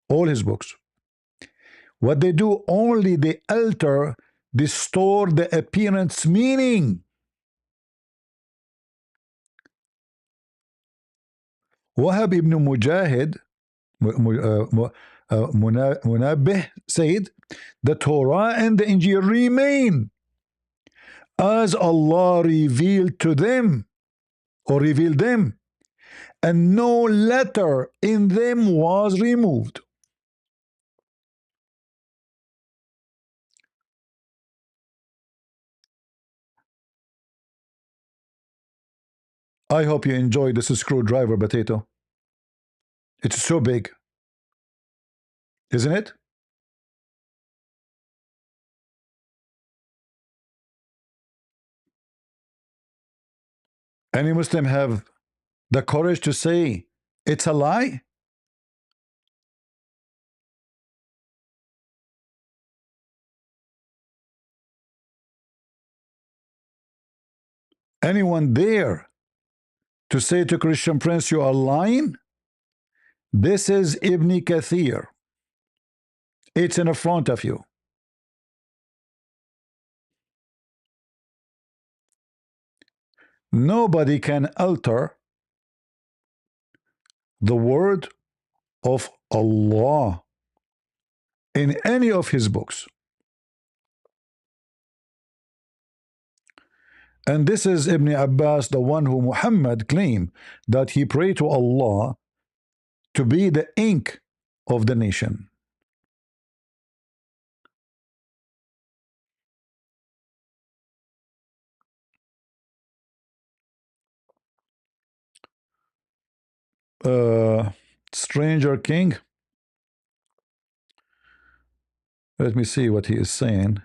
all his books. What they do, only they alter, distort the appearance meaning. Wahab ibn Mujahid Munabih said, the Torah and the Injil remain as Allah revealed to them or revealed them, and no letter in them was removed. I hope you enjoy this screwdriver, potato. It's so big, isn't it? Any Muslim have the courage to say it's a lie? Anyone dare to say to Christian Prince you are lying? This is Ibn Kathir. It's in front of you. Nobody can alter the word of Allah in any of his books. And this is Ibn Abbas, the one who Muhammad claimed that he prayed to Allah to be the ink of the nation. Stranger King. Let me see what he is saying.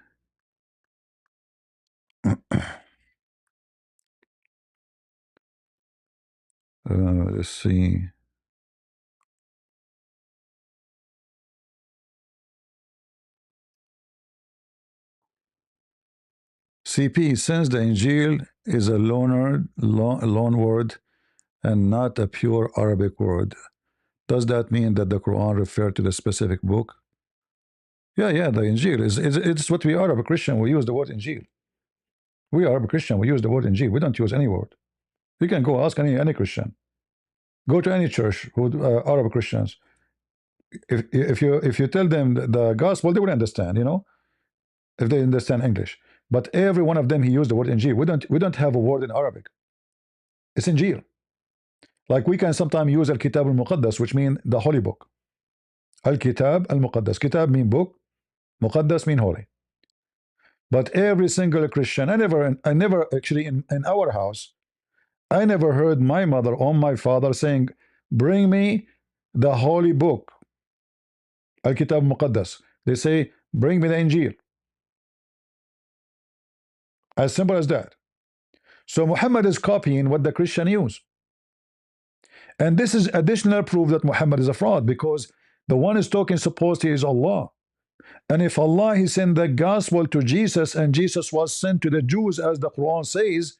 Let's see. CP, since the Injil is a loan word and not a pure Arabic word, does that mean that the Quran referred to the specific book? Yeah, the Injil it's what we are, Arab Christian. We use the word Injil. We are Arab Christian. We use the word Injil. We don't use any word. You can go ask any Christian. Go to any church who Arab Christians. If you tell them the gospel, they will understand. You know, if they understand English. But every one of them he used the word Injil. We don't have a word in Arabic. It's Injil. Like we can sometimes use Al-Kitab al-Muqaddas, which means the holy book. Al-Kitab al-Muqaddas. Kitab mean book. Muqaddas mean holy. But every single Christian, I never actually in our house, I never heard my mother or my father saying, bring me the holy book. Al-Kitab al-Muqaddas. They say, bring me the Injil. As simple as that. So Muhammad is copying what the Christian use. And this is additional proof that Muhammad is a fraud, because the one is talking supposed he is Allah. And if Allah He sent the gospel to Jesus and Jesus was sent to the Jews as the Quran says,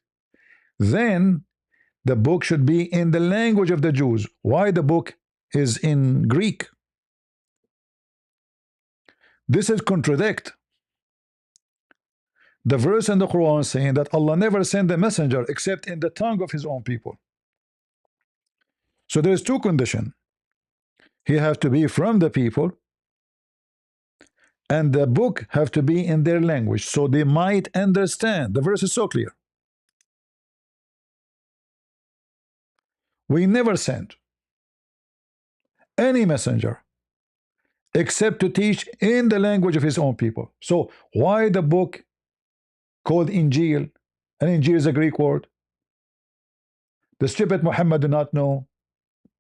then the book should be in the language of the Jews. Why the book is in Greek? This is contradict the verse in the Quran saying that Allah never sent a messenger except in the tongue of his own people. So there's two conditions. He have to be from the people, and the book have to be in their language so they might understand. The verse is so clear. We never sent any messenger except to teach in the language of his own people. So why the book called Injil? And Injil is a Greek word. The stupid Muhammad did not know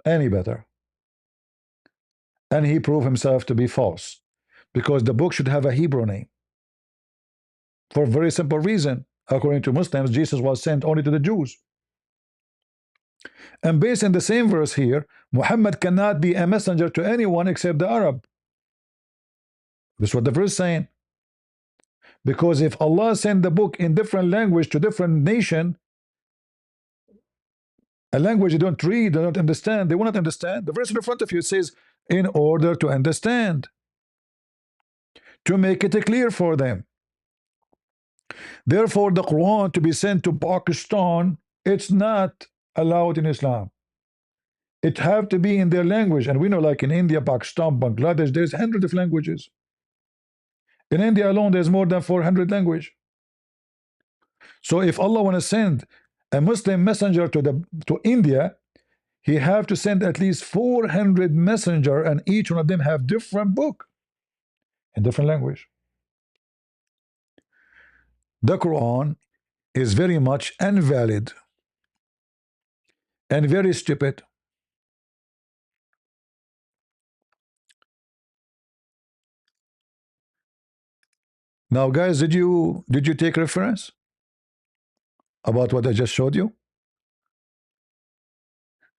any better, and he proved himself to be false, because the book should have a Hebrew name for a very simple reason. According to Muslims, Jesus was sent only to the Jews, and based on the same verse here, Muhammad cannot be a messenger to anyone except the Arab. This is what the verse is saying. Because if Allah sent the book in different language to different nation, a language you don't read, they don't understand, they will not understand. The verse in front of you says, in order to understand, to make it clear for them. Therefore, the Quran to be sent to Pakistan, it's not allowed in Islam. It have to be in their language. And we know, like in India, Pakistan, Bangladesh, there's hundreds of languages. In India alone, there's more than 400 languages. So if Allah want to send a Muslim messenger to India, he have to send at least 400 messenger, and each one of them have different book in different language. The Quran is very much invalid and very stupid. Now, guys, did you take reference about what I just showed you?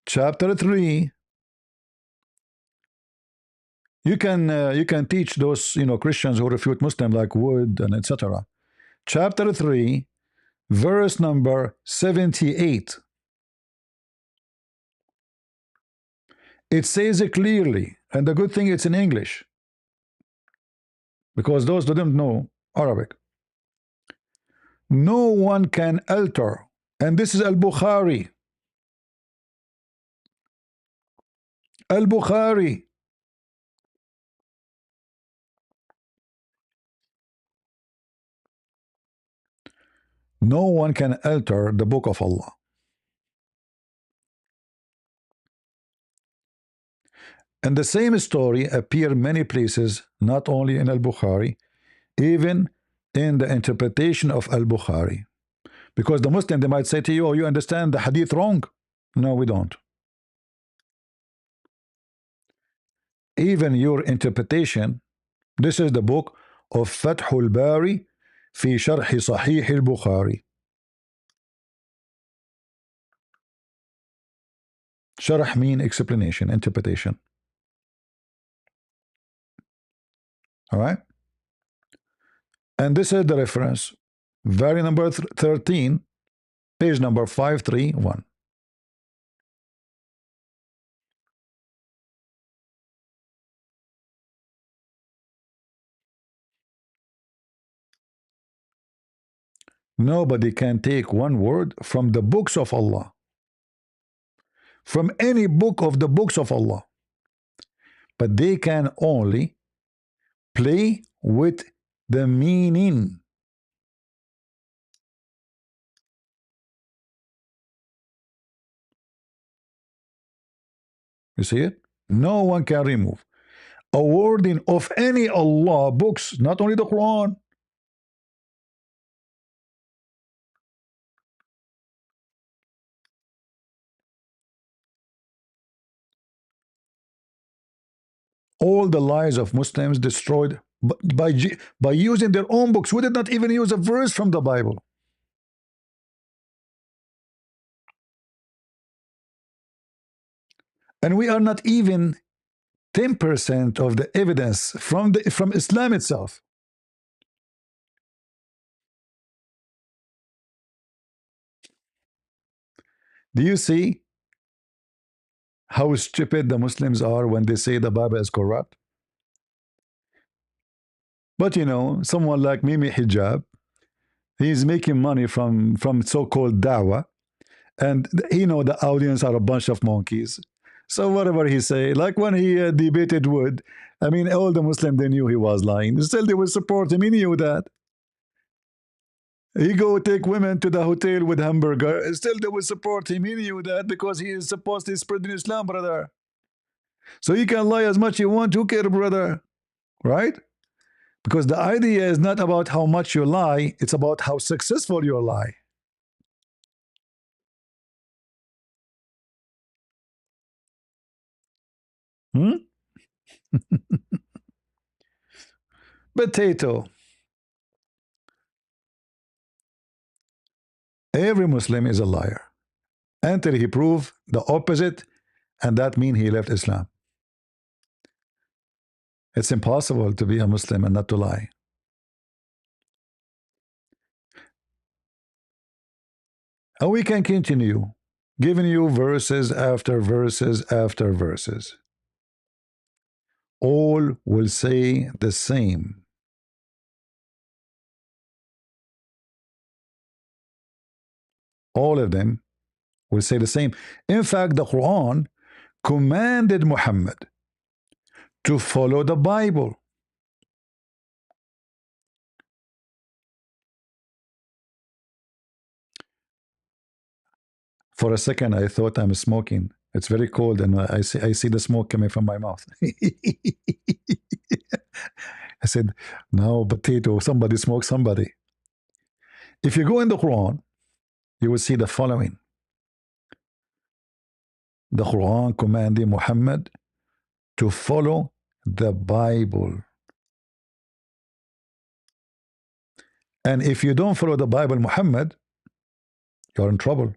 Chapter 3. You can teach those Christians who refute Muslim like Wood and etc. Chapter 3, verse number 78. It says it clearly, and the good thing it's in English, because those that don't know Arabic. No one can alter, and this is Al-Bukhari. Al-Bukhari. No one can alter the book of Allah. And the same story appear many places, not only in Al-Bukhari, even in the interpretation of Al-Bukhari. Because the Muslim, they might say to you, oh, you understand the hadith wrong. No, we don't. Even your interpretation, this is the book of Fathul Bari fi Sharh Sahih al-Bukhari. Sharh mean explanation, interpretation. All right? And this is the reference. Very number 13, page number 531. Nobody can take one word from the books of Allah, from any book of the books of Allah, but they can only play with the meaning. You see it? No one can remove a wording of any Allah books, not only the Quran. All the lies of Muslims destroyed by using their own books. We did not even use a verse from the Bible. And we are not even 10% of the evidence from Islam itself. Do you see how stupid the Muslims are when they say the Bible is corrupt? But you know, someone like Mohammad Hijab, he's making money from so-called dawah, and you know the audience are a bunch of monkeys. So whatever he say, like when he debated Wood, I mean, all the Muslims, they knew he was lying. Still, they would support him. He knew that. He go take women to the hotel with hamburger. Still, they would support him. He knew that because he is supposed to spread Islam, brother. So you can lie as much you want. Who care, brother? Right? Because the idea is not about how much you lie. It's about how successful you lie. Hmm? Potato. Every Muslim is a liar until he prove the opposite, and that means he left Islam. It's impossible to be a Muslim and not to lie. And we can continue giving you verses after verses after verses. All will say the same. All of them will say the same. In fact, the Quran commanded Muhammad to follow the Bible. For a second, I thought I'm smoking. It's very cold, and I see the smoke coming from my mouth. I said, "No, potato. Somebody smoke somebody." If you go in the Quran, you will see the following: the Quran commanding Muhammad to follow the Bible. And if you don't follow the Bible, Muhammad, you're in trouble.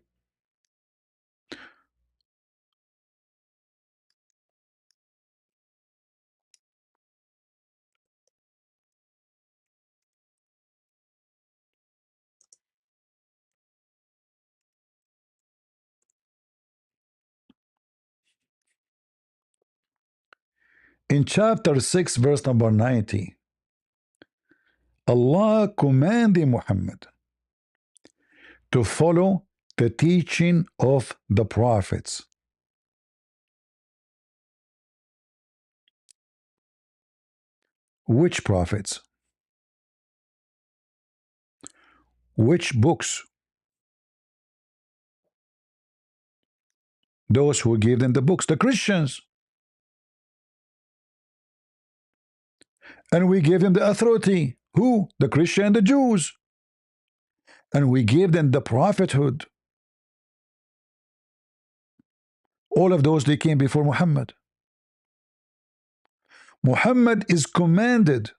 In chapter 6, verse number 90, Allah commanded Muhammad to follow the teaching of the prophets. Which prophets? Which books? Those who gave them the books, the Christians. And we gave them the authority. Who? The Christian and the Jews. And we gave them the prophethood. All of those, they came before Muhammad. Muhammad is commanded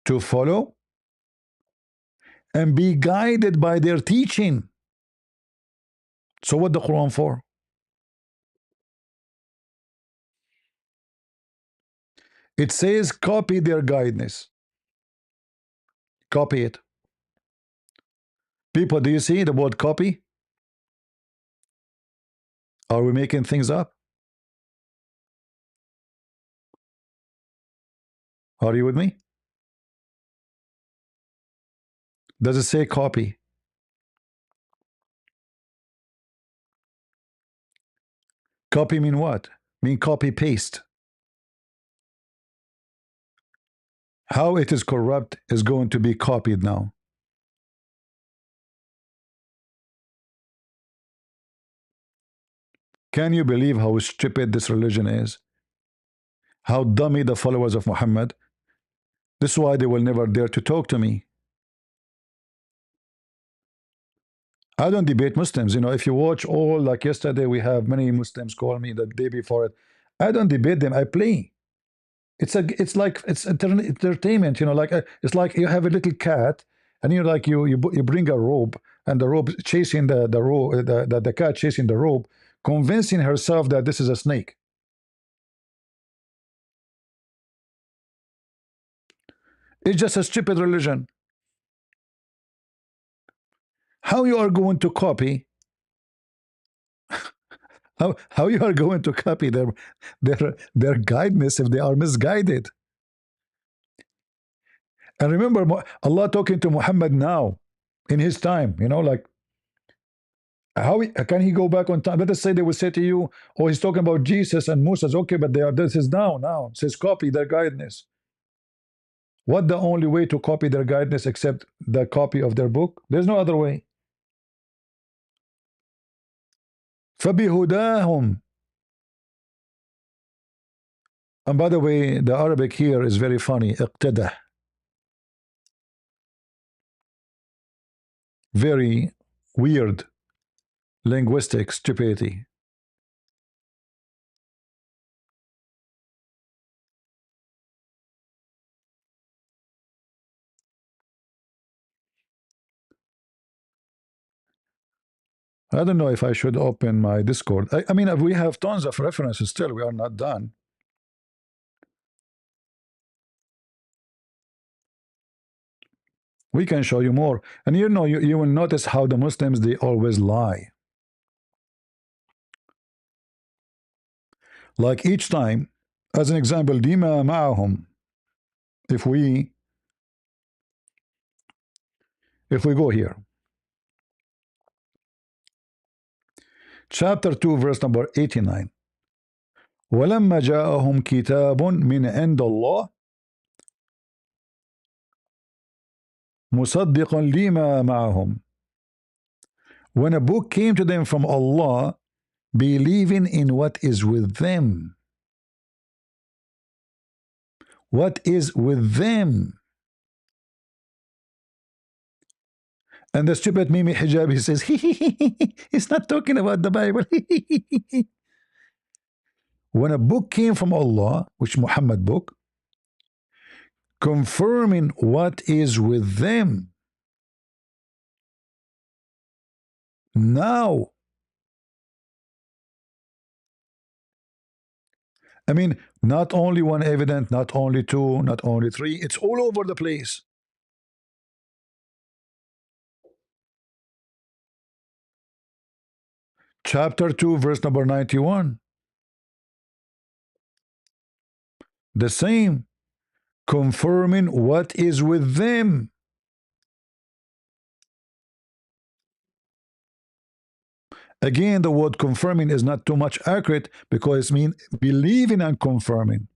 to follow and be guided by their teaching. So what the Quran for? It says copy their guidance. Copy it. People, do you see the word copy? Are we making things up? Are you with me? Does it say copy? Copy mean what? Mean copy paste. How it is corrupt is going to be copied now. Can you believe how stupid this religion is? How dummy the followers of Muhammad? This is why they will never dare to talk to me. I don't debate Muslims. You know, if you watch all, like yesterday, we have many Muslims call me the day before it. I don't debate them. I play. It's like it's entertainment. You know, like it's like you have a little cat, and you're like you bring a rope, and the rope chasing the rope, the cat chasing the rope, convincing herself that this is a snake. It's just a stupid religion. How you are going to copy? How you are going to copy their guidance if they are misguided? And remember, Allah talking to Muhammad now, in his time. Like how can he go back on time? Let us say they will say to you, "Oh, he's talking about Jesus and Moses." Okay, but they are. This is now. It says copy their guidance. What the only way to copy their guidance except the copy of their book? There's no other way. فَبِهُدَاهُمْ. And by the way, the Arabic here is very funny. اقتدى. Very weird linguistic stupidity. I don't know if I should open my Discord. I mean, we have tons of references still. We are not done. We can show you more. And you will notice how the Muslims, they always lie. Like each time, as an example, لِمَا مَعَهُمْ. If we go here, chapter 2, verse number 89. وَلَمَّا جَاءَهُمْ كِتَابٌ مِنْ عِنْدَ اللَّهِ مُصَدِّقًا لِمَا مَعَهُمْ. When a book came to them from Allah, believing in what is with them. What is with them? And the stupid Mimi Hijab, he says, he's not talking about the Bible. When a book came from Allah, which Muhammad book, confirming what is with them. Now, I mean, not only one evidence, not only two, not only three, it's all over the place. Chapter 2, verse number 91. The same, confirming what is with them. Again, the word confirming is not too much accurate because it means believing and confirming.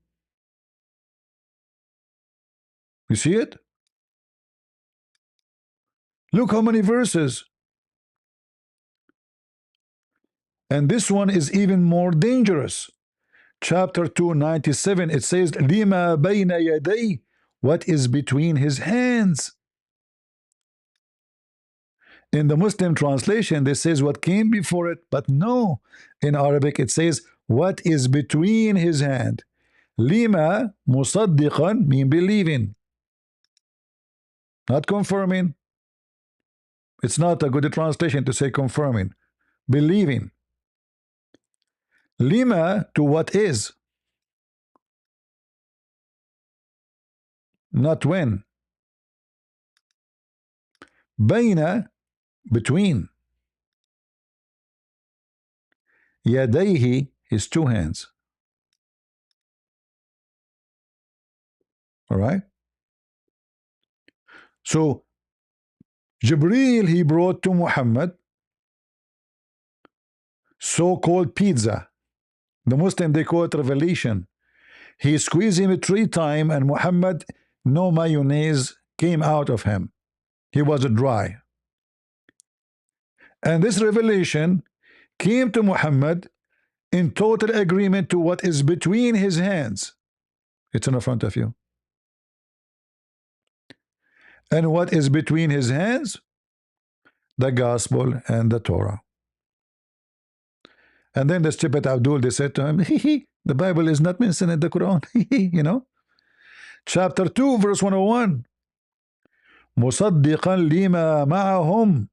You see it? Look how many verses. And this one is even more dangerous. Chapter 297, it says, Lima bayna yaday, what is between his hands. In the Muslim translation, this says what came before it, but no. In Arabic, it says what is between his hand. Lima musaddiqan mean believing, not confirming. It's not a good translation to say confirming, believing. Lima to what is, not when. Bayna between. Yadayhi his two hands. All right. So Jibreel he brought to Muhammad so-called pizza. The Muslim they call it revelation. He squeezed him 3 times and Muhammad no mayonnaise came out of him. He was dry. And this revelation came to Muhammad in total agreement to what is between his hands. It's in front of you. And what is between his hands? The gospel and the Torah. And then the stupid Abdul, they said to him, the Bible is not mentioned in the Quran. Chapter 2, verse 101. مُصَدِّقًا لِمَا مَعَهُمْ.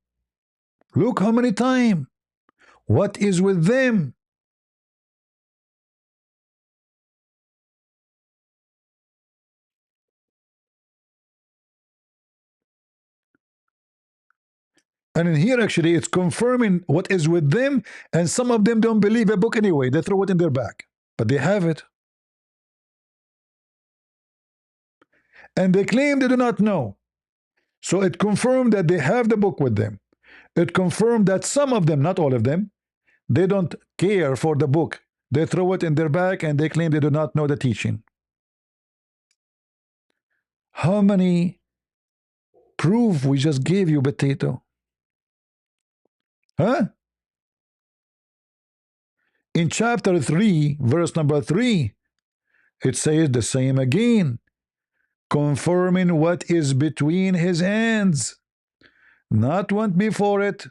Look how many times. What is with them? And in here, actually, it's confirming what is with them, and some of them don't believe a book anyway. They throw it in their bag, but they have it. And they claim they do not know. So it confirmed that they have the book with them. It confirmed that some of them, not all of them, they don't care for the book. They throw it in their bag and they claim they do not know the teaching. How many proof we just gave you, potato? Huh? In chapter 3, verse number 3, it says the same again, confirming what is between his hands, not one before it.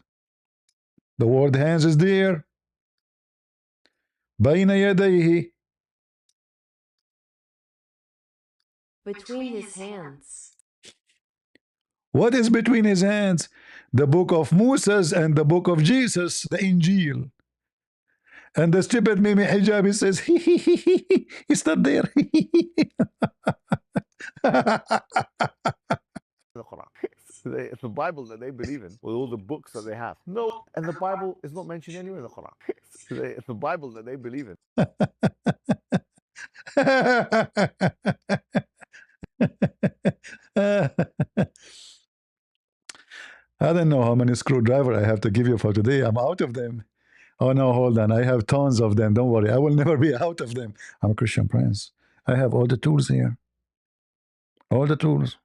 The word hands is there. بين يديه. Between his hands. What is between his hands? The book of Moses and the book of Jesus, the Injil. And the stupid Mimi Hijab says, he's not there. The Quran. It's the Bible that they believe in with all the books that they have. No, and the Bible is not mentioned anywhere in the Quran. It's the Bible that they believe in. I don't know how many screwdriver I have to give you for today. I'm out of them. Oh no, hold on. I have tons of them. Don't worry. I will never be out of them. I'm a Christian Prince. I have all the tools here. All the tools.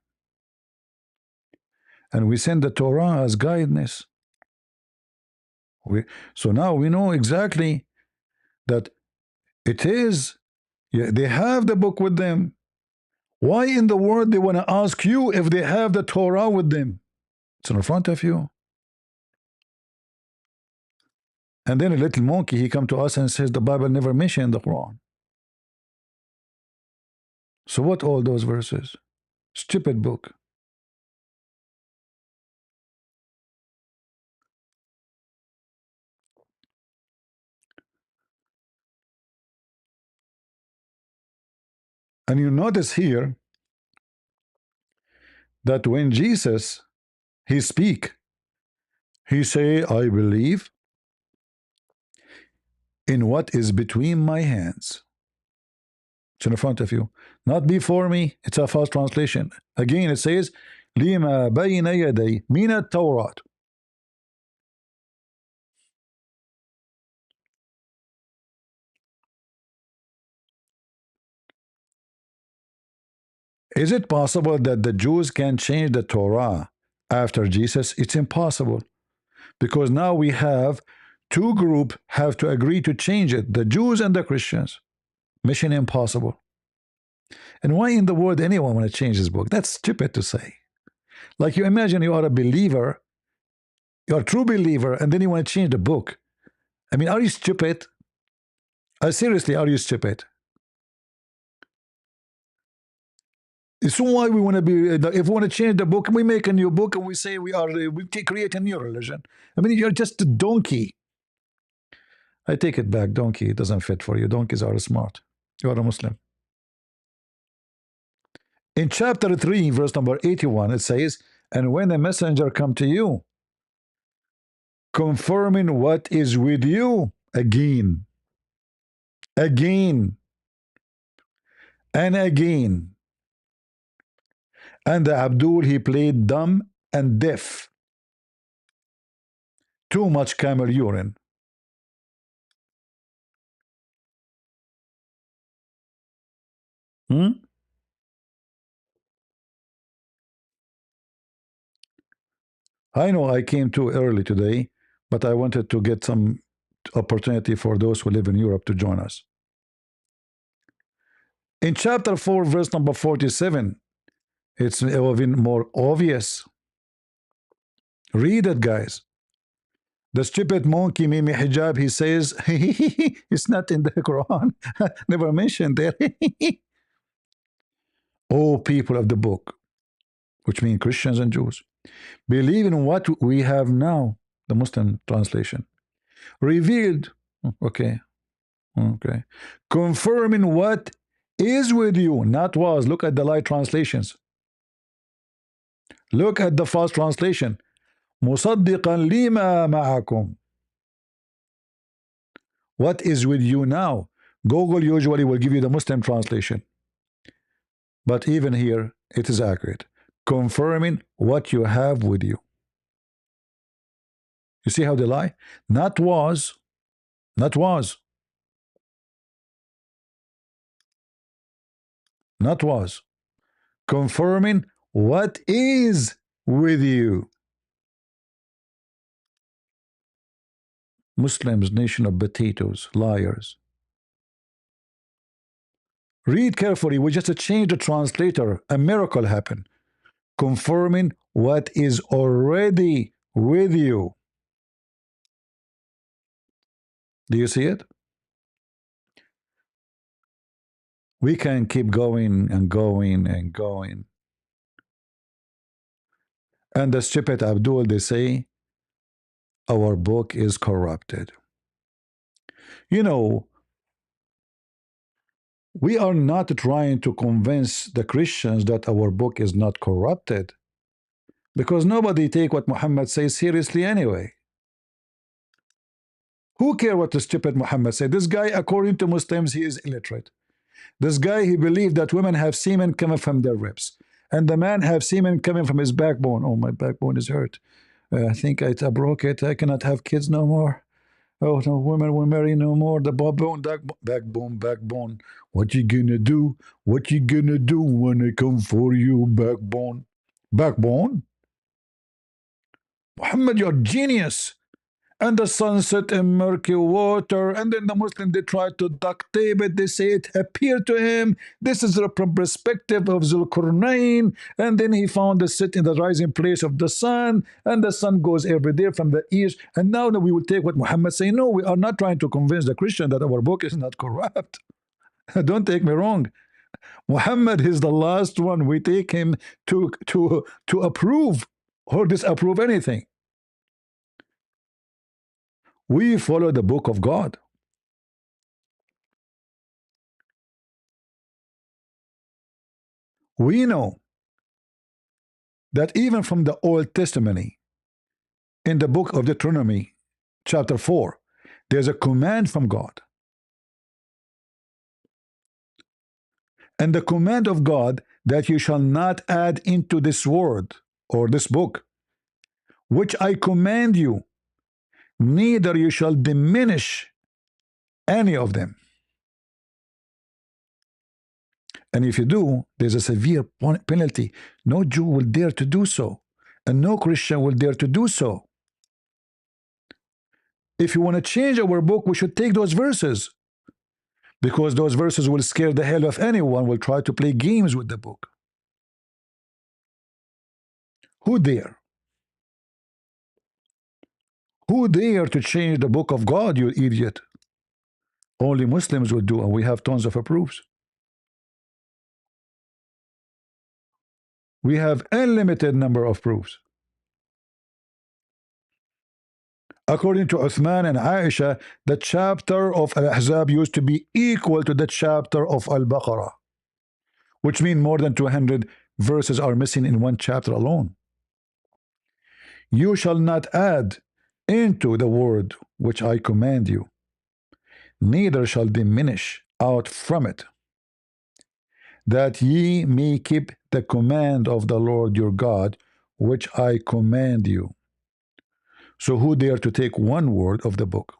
And we send the Torah as guidance. So now we know exactly that it is, yeah, they have the book with them. Why in the world they want to ask you if they have the Torah with them? It's in front of you. And then a little monkey, he come to us and says the Bible never mentioned the Quran. So what all those verses? Stupid book. And you notice here that when Jesus, he speak, he say, I believe in what is between my hands. It's in front of you. Not before me. It's a false translation. Again, it says, لِمَا بَيْنَ يَدَيْ مِنَ التَّوْرَاتِ. Is it possible that the Jews can change the Torah after Jesus? It's impossible. Because now we have two groups have to agree to change it, the Jews and the Christians. Mission impossible. And why in the world anyone want to change this book? That's stupid to say. Like you imagine you are a believer, you're a true believer, and then you want to change the book. I mean, are you stupid? Seriously, are you stupid? So why we want to be, if we want to change the book, we make a new book and we say we create a new religion. I mean, you're just a donkey. I take it back, donkey. It doesn't fit for you. Donkeys are smart. You are a Muslim. In chapter 3, verse number 81, it says, and when a messenger come to you, confirming what is with you, again, and again. And the Abdul, he played dumb and deaf. Too much camel urine. I know I came too early today, but I wanted to get some opportunity for those who live in Europe to join us. In chapter 4, verse number 47, it's even more obvious. Read it, guys. The stupid monkey Mimi Hijab, he says, it's not in the Quran. Never mentioned there. Oh, people of the book, which mean Christians and Jews, believe in what we have now, the Muslim translation. Revealed, okay, confirming what is with you, not was. Look at the light translations. Look at the false translation. مصدقا لما معكم. What is with you now? Google usually will give you the Muslim translation. But even here, it is accurate. Confirming what you have with you. You see how they lie? Not was, not was, not was. Confirming what is with you. Muslims, nation of potatoes, liars. Read carefully. We just changed the translator. A miracle happened. Confirming what is already with you. Do you see it? We can keep going and going and going. And the stupid Abdul, they say, our book is corrupted. You know, we are not trying to convince the Christians that our book is not corrupted, because nobody take what Muhammad says seriously anyway. Who care what the stupid Muhammad said? This guy, according to Muslims, he is illiterate. This guy, he believed that women have semen coming from their ribs, and the man have semen coming from his backbone. Oh, my backbone is hurt. I think I broke it. I cannot have kids no more. Oh, no, women will marry no more. The backbone. What you gonna do? What you gonna do when I come for you, backbone? Backbone? Muhammad, you're genius. And the sun set in murky water, and then the Muslim, they try to duct tape it. They say it appeared to him. This is the perspective of Zulkarnain, and then he found the sit in the rising place of the sun, and the sun goes every day from the east. And now that we will take what Muhammad say. No, we are not trying to convince the Christian that our book is not corrupt. Don't take me wrong. Muhammad is the last one. We take him to approve or disapprove anything. We follow the book of God. We know that even from the Old Testament, in the book of Deuteronomy, chapter 4, there's a command from God. And the command of God that you shall not add into this word or this book, which I command you, neither you shall diminish any of them. And if you do, there's a severe penalty. No Jew will dare to do so, and no Christian will dare to do so. If you want to change our book, we should take those verses, because those verses will scare the hell of anyone who will try to play games with the book. Who dare? Who dare to change the book of God, you idiot? Only Muslims would do, and we have tons of proofs. We have unlimited number of proofs. According to Uthman and Aisha, the chapter of Al-Ahzab used to be equal to the chapter of Al-Baqarah, which means more than 200 verses are missing in one chapter alone. You shall not add into the word which I command you, neither shall diminish out from it, that ye may keep the command of the Lord your God, which I command you. So who dare to take one word of the book?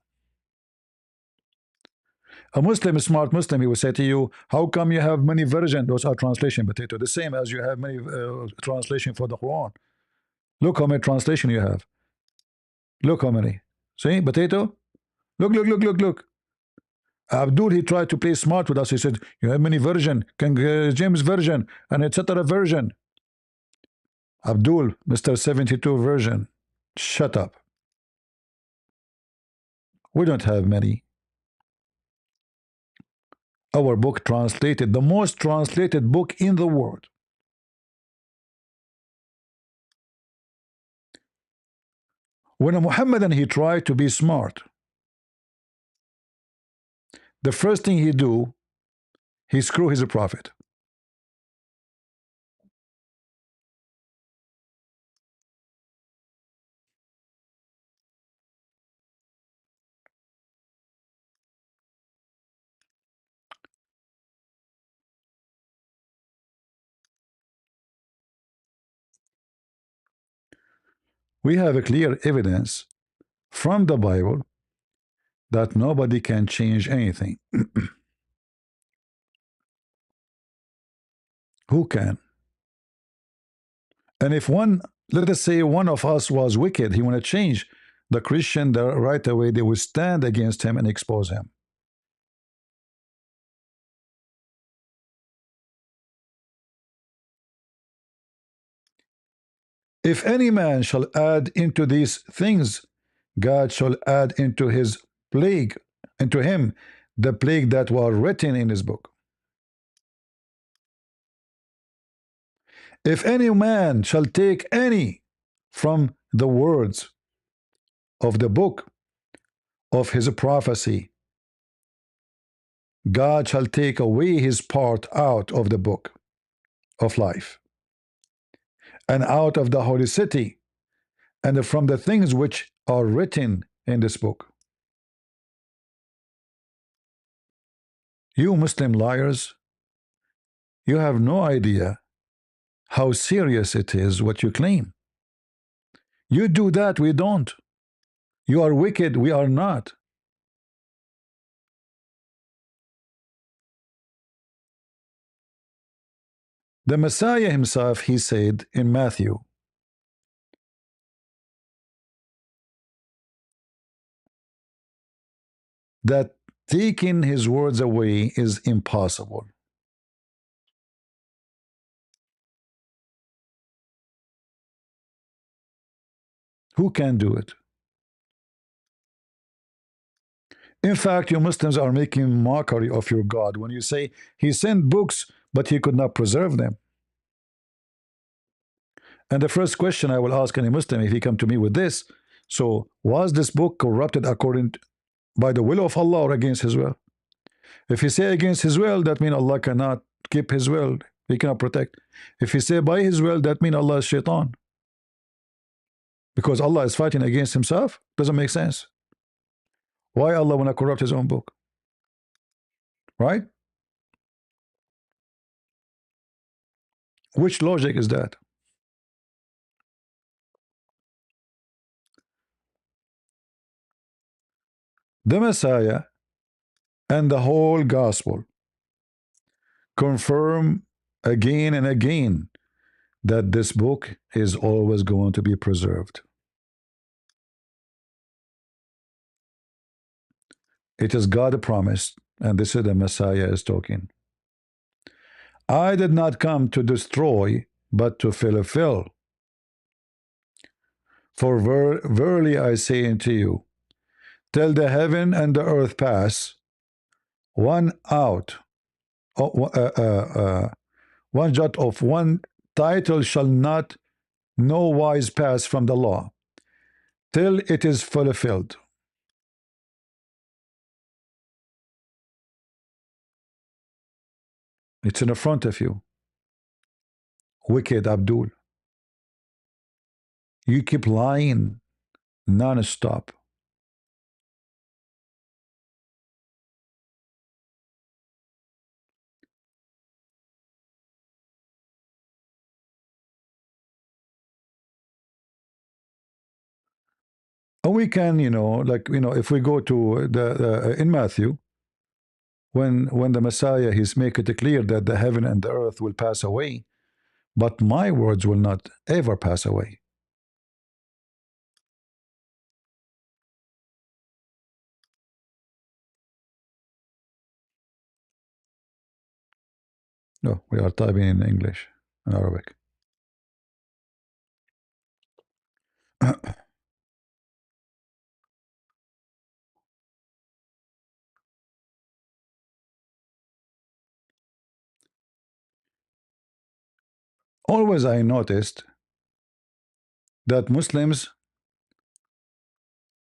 A Muslim, a smart Muslim, he will say to you, how come you have many versions? Those are translation, potato. The same as you have many translation for the Quran. Look how many translation you have. Look how many. See, potato? Look. Abdul, he tried to play smart with us. He said, you have many version, King James version, and etc. version. Abdul, Mr. 72 version. Shut up. We don't have many. Our book translated, the most translated book in the world. When a Muhammadan, he tried to be smart, the first thing he do, he screw his prophet. We have a clear evidence from the Bible that nobody can change anything. Who can? And if one, let us say one of us was wicked, he want to change the Christian, right away they would stand against him and expose him. If any man shall add into these things, God shall add into his plague, into him, the plague that were written in his book. If any man shall take any from the words of the book of his prophecy, God shall take away his part out of the book of life, and out of the holy city, and from the things which are written in this book. You Muslim liars, you have no idea how serious it is what you claim. You do that, we don't. You are wicked, we are not. The Messiah himself, he said in Matthew, that taking his words away is impossible. Who can do it? In fact, you Muslims are making mockery of your God when you say he sent books, but he could not preserve them. And the first question I will ask any Muslim if he come to me with this, so was this book corrupted according by the will of Allah or against his will? If he say against his will, that means Allah cannot keep his will. He cannot protect. If he say by his will, that means Allah is shaitan. Because Allah is fighting against himself? Doesn't make sense. Why Allah want to corrupt his own book? Right? Which logic is that? The Messiah and the whole gospel confirm again and again that this book is always going to be preserved. It is God promised, and this is the Messiah is talking. I did not come to destroy, but to fulfill. For verily I say unto you, till the heaven and the earth pass, one out, one jot of one title shall not no wise pass from the law, till it is fulfilled. It's in the front of you. Wicked Abdul. You keep lying non-stop. And we can, if we go to the in Matthew, when the Messiah he's make it clear that the heaven and the earth will pass away, but my words will not ever pass away. No, we are typing in English and Arabic. Always I noticed that Muslims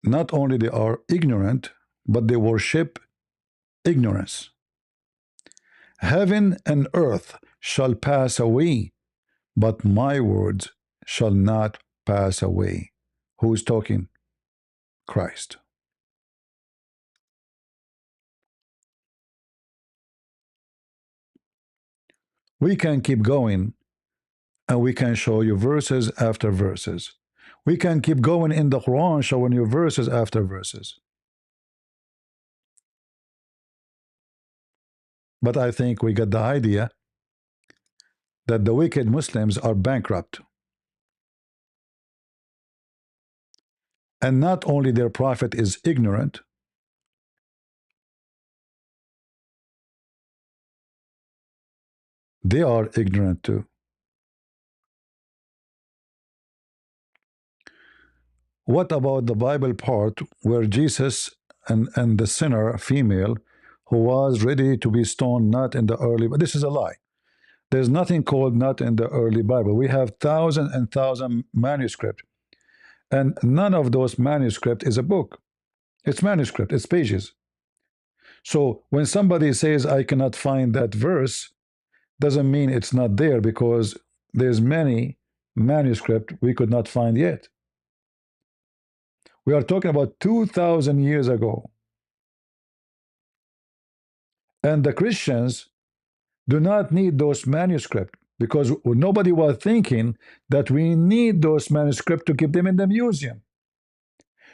not only they are ignorant, but they worship ignorance. Heaven and earth shall pass away, but my words shall not pass away. Who's talking? Christ. We can keep going and we can show you verses after verses. We can keep going in the Quran showing you verses after verses. But I think we get the idea that the wicked Muslims are bankrupt. And not only their prophet is ignorant, they are ignorant too. What about the Bible part where Jesus and the sinner female who was ready to be stoned not in the early, but this is a lie. There's nothing called not in the early Bible. We have thousands and thousands manuscript, and none of those manuscript is a book. It's manuscript, it's pages. So when somebody says I cannot find that verse, doesn't mean it's not there, because there's many manuscript we could not find yet. We are talking about 2,000 years ago. And the Christians do not need those manuscripts, because nobody was thinking that we need those manuscripts to keep them in the museum.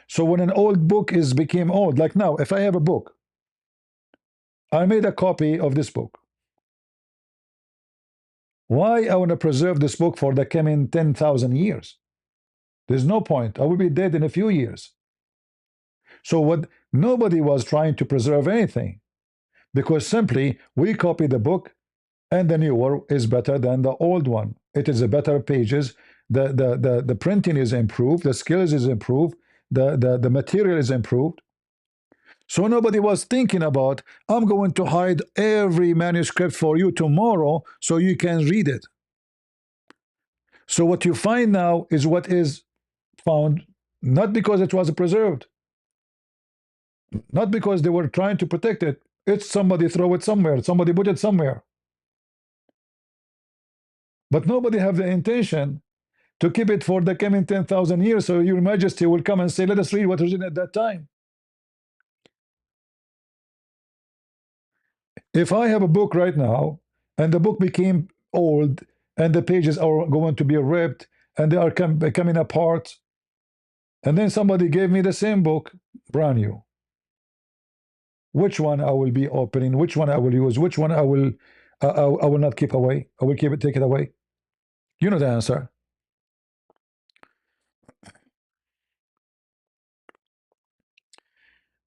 So when an old book is became old, like now, if I have a book, I made a copy of this book. Why I want to preserve this book for the coming 10,000 years? There's no point. I will be dead in a few years. So what? Nobody was trying to preserve anything, because simply we copy the book, and the newer is better than the old one. It is a better pages. The printing is improved. The skills is improved. The material is improved. So nobody was thinking about, I'm going to hide every manuscript for you tomorrow so you can read it. So what you find now is what is found, not because it was preserved, not because they were trying to protect it. It's somebody throw it somewhere. Somebody put it somewhere. But nobody have the intention to keep it for the coming 10,000 years, so your majesty will come and say, let us read what was written at that time. If I have a book right now, and the book became old, and the pages are going to be ripped, and they are coming apart, and then somebody gave me the same book, brand new, which one I will be opening, which one I will use, which one I will not keep away, I will take it away? You know the answer.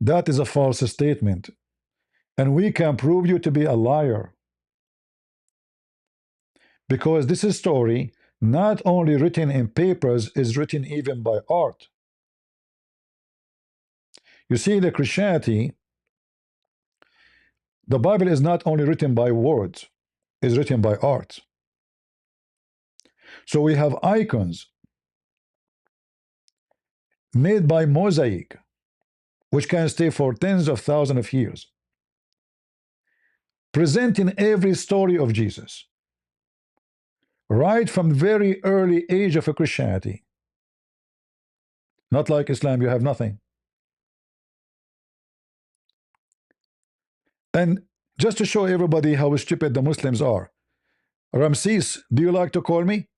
That is a false statement, and we can prove you to be a liar, because this story, not only written in papers, is written even by art. You see, the Christianity, the Bible is not only written by words, it's written by art. So we have icons made by mosaic, which can stay for tens of thousands of years, presenting every story of Jesus, right from very early age of a Christianity. Not like Islam, you have nothing. And just to show everybody how stupid the Muslims are, Ramses, do you like to call me?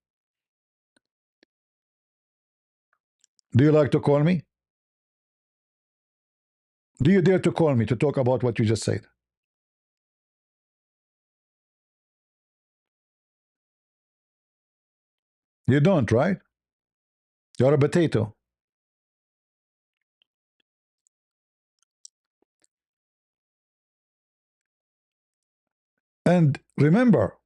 Do you like to call me? Do you dare to call me to talk about what you just said? You don't, right? You're a potato. And remember,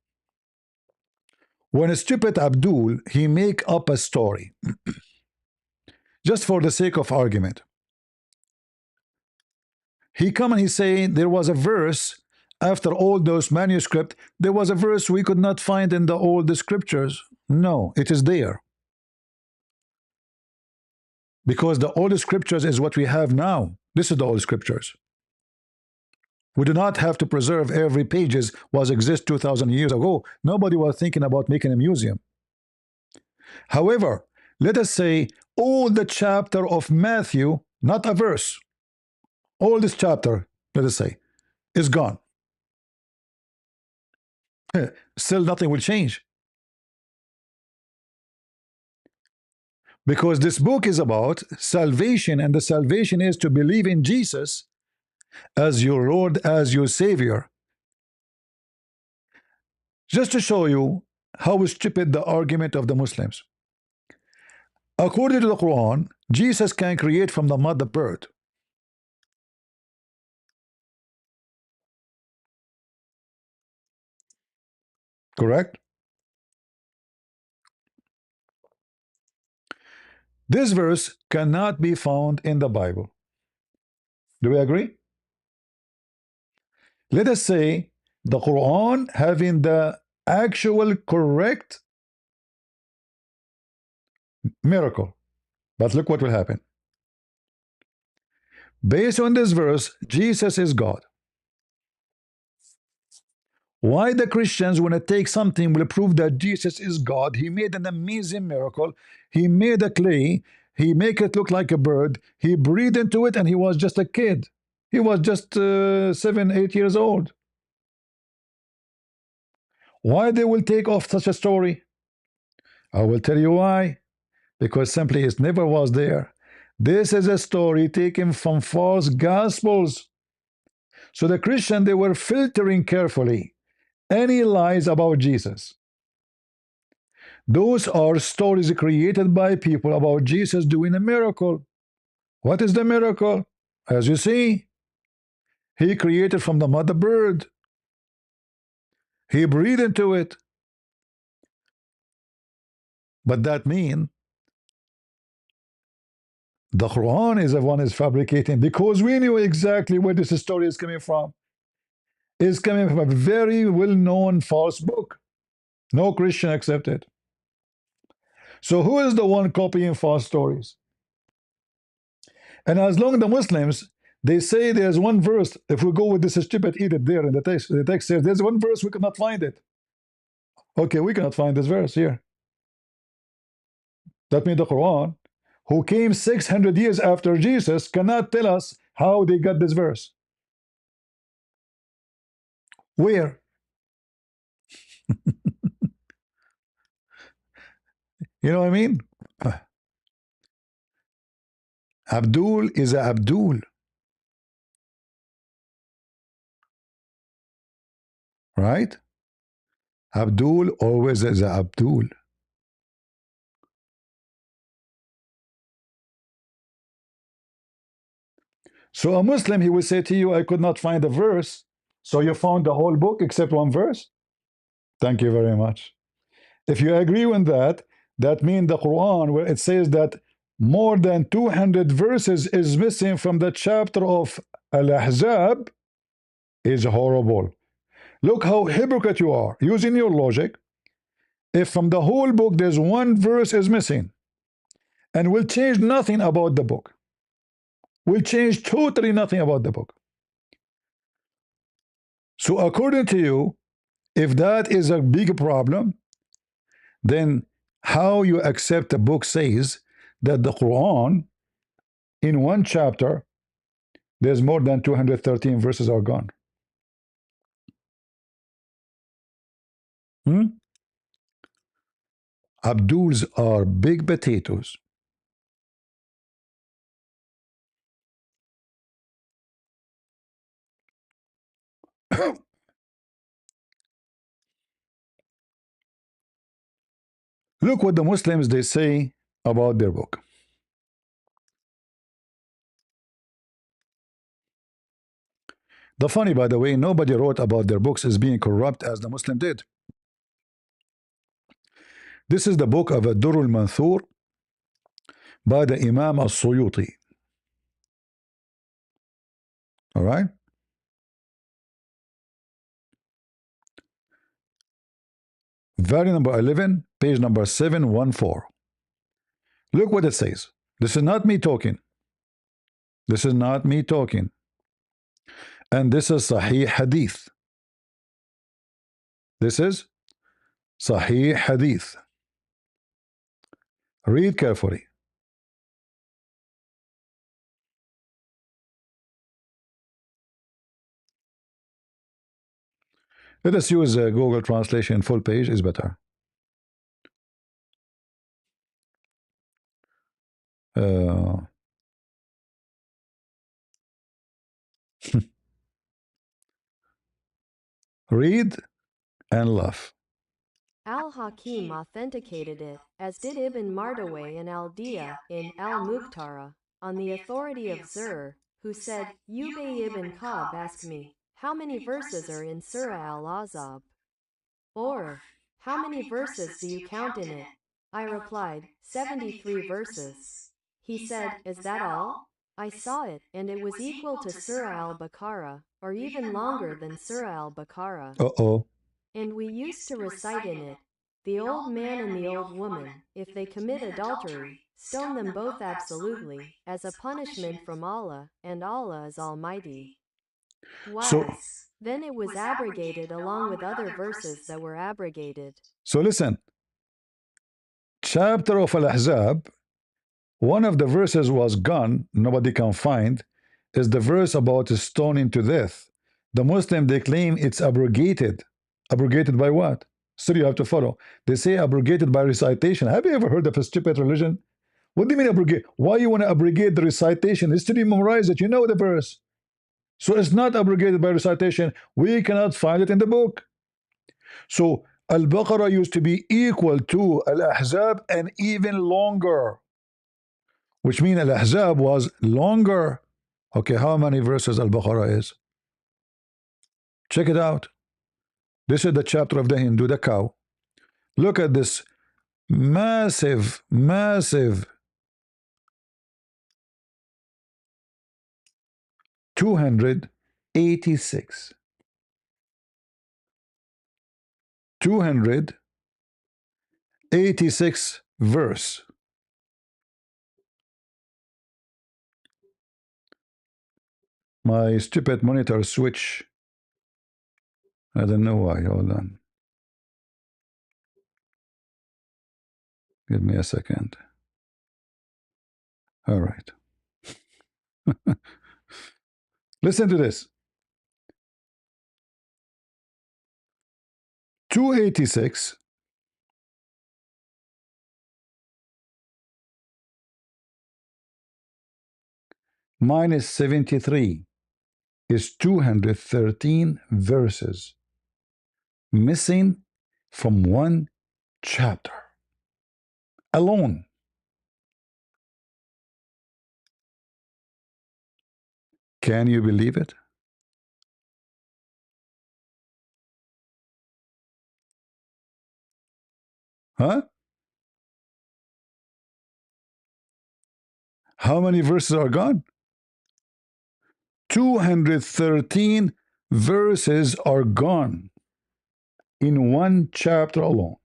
when a stupid Abdul, he make up a story, just for the sake of argument. He come and he say there was a verse after all those manuscripts. There was a verse we could not find in the old scriptures. No, it is there, because the old scriptures is what we have now. This is the old scriptures. We do not have to preserve every pages was exist 2,000 years ago. Nobody was thinking about making a museum. However, let us say all the chapter of Matthew, not a verse, all this chapter, let us say, is gone. Still nothing will change. Because this book is about salvation, and the salvation is to believe in Jesus as your Lord, as your Savior. Just to show you how stupid the argument of the Muslims. According to the Quran, Jesus can create from the mud the bird. Correct? This verse cannot be found in the Bible. Do we agree? Let us say the Quran having the actual correct miracle. But look what will happen. Based on this verse, Jesus is God. Why the Christians want to take something will prove that Jesus is God? He made an amazing miracle. He made a clay. He make it look like a bird. He breathed into it, and he was just a kid. He was just 7, 8 years old. Why they will take off such a story? I will tell you why. Because simply it never was there. This is a story taken from false gospels. So the Christian, they were filtering carefully any lies about Jesus. Those are stories created by people about Jesus doing a miracle. What is the miracle? As you see, he created from the mother bird. He breathed into it. But that means the Quran is the one is fabricating, because we knew exactly where this story is coming from. It's coming from a very well-known false book. No Christian accepted. So who is the one copying false stories? And as long as the Muslims, they say there's one verse, if we go with this stupid edict there in the text says there's one verse, we cannot find it. Okay, we cannot find this verse here. That means the Quran, who came 600 years after Jesus, cannot tell us how they got this verse. Where? You know what I mean? Abdul is a Abdul, right? Abdul always is a Abdul. So a Muslim, he will say to you, I could not find a verse. So you found the whole book except one verse? Thank you very much. If you agree with that, that means the Quran, where it says that more than 200 verses is missing from the chapter of Al-Ahzab, is horrible. Look how hypocrite you are. Using your logic, if from the whole book there's one verse is missing, and will change nothing about the book, will change totally nothing about the book. So according to you, if that is a big problem, then how you accept the book says that the Quran in one chapter there's more than 213 verses are gone? Abduls are big potatoes. Look what the Muslims they say about their book. The funny, by the way, nobody wrote about their books as being corrupt as the Muslim did. This is the book of Ad-Durr al-Manthur by the Imam al-Suyuti. All right? Volume number 11, page number 714. Look what it says. This is not me talking. This is not me talking. And this is Sahih Hadith. This is Sahih Hadith. Read carefully. Let us use Google Translation full page is better. Uh, read and laugh. Al-Hakim authenticated it, as did Ibn Mardawayh and Al-Diya in Al-Muqtara, on the authority of Zur, who said, Ubay ibn Ka'b asked me, how many verses are in Surah Al-Ahzab? Or, how many verses do you count in it? I replied, 73 verses. He said, is that all? I saw it, and it was equal to Surah Al-Baqarah, or even longer than Surah Al-Baqarah. Uh-oh. And we used to recite in it, the old man and the old woman, if they commit adultery, stone them both absolutely, as a punishment from Allah, and Allah is Almighty. So, Then it was abrogated along with other verses that were abrogated. so listen. Chapter of Al-Ahzab, one of the verses was gone, nobody can find, is the verse about stoning to death. The Muslim, they claim it's abrogated. Abrogated by what? Still, you have to follow. They say abrogated by recitation. Have you ever heard of a stupid religion? What do you mean abrogate? Why you want to abrogate the recitation? It's still you memorize it. You know the verse. So it's not abrogated by recitation. We cannot find it in the book. So Al-Baqarah used to be equal to Al-Ahzab and even longer, which means Al-Ahzab was longer. Okay, how many verses Al-Baqarah is? Check it out. This is the chapter of the Hindu, the cow. Look at this massive, massive 286. 286 verse. My stupid monitor switch. I don't know why. Hold on. Give me a second. All right. Listen to this. 286 minus 73 is 213 verses missing from one chapter alone. Can you believe it? Huh? How many verses are gone? 213 verses are gone in one chapter alone.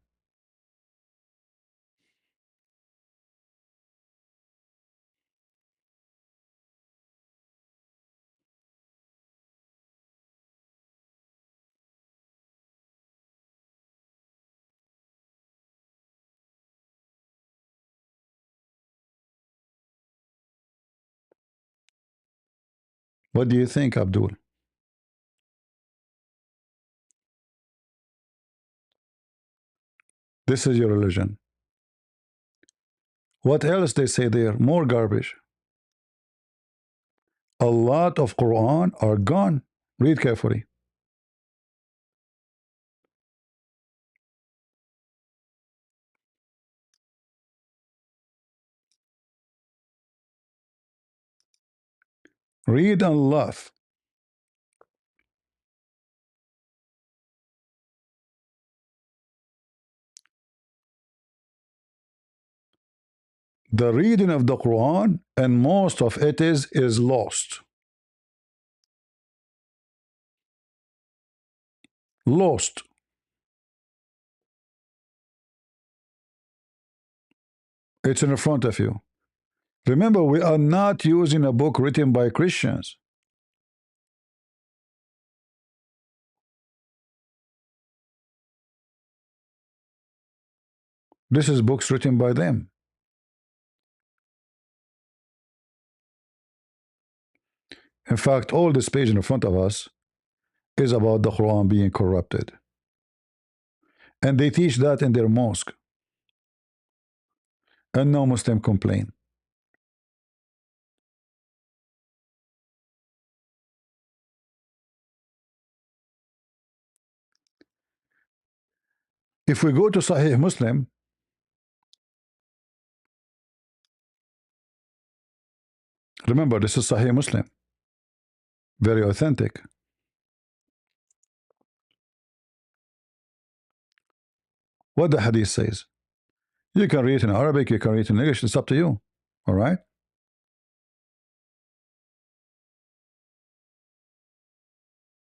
What do you think, Abdul? This is your religion. What else they say there? More garbage. A lot of Quran are gone. Read carefully. Read and laugh. The reading of the Quran, and most of it is lost. Lost. It's in front of you. Remember, we are not using a book written by Christians. This is books written by them. In fact, all this page in front of us is about the Quran being corrupted. And they teach that in their mosque. And no Muslim complain. If we go to Sahih Muslim, remember this is Sahih Muslim, very authentic. What the hadith says. You can read it in Arabic, you can read it in English, it's up to you. All right?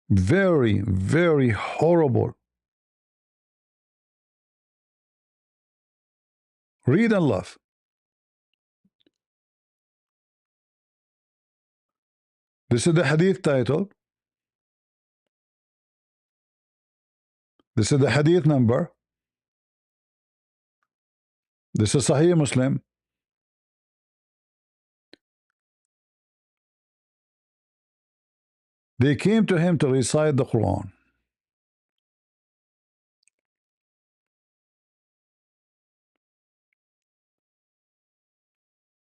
Very, very horrible. Read and laugh. This is the hadith title. This is the hadith number. This is Sahih Muslim. They came to him to recite the Quran.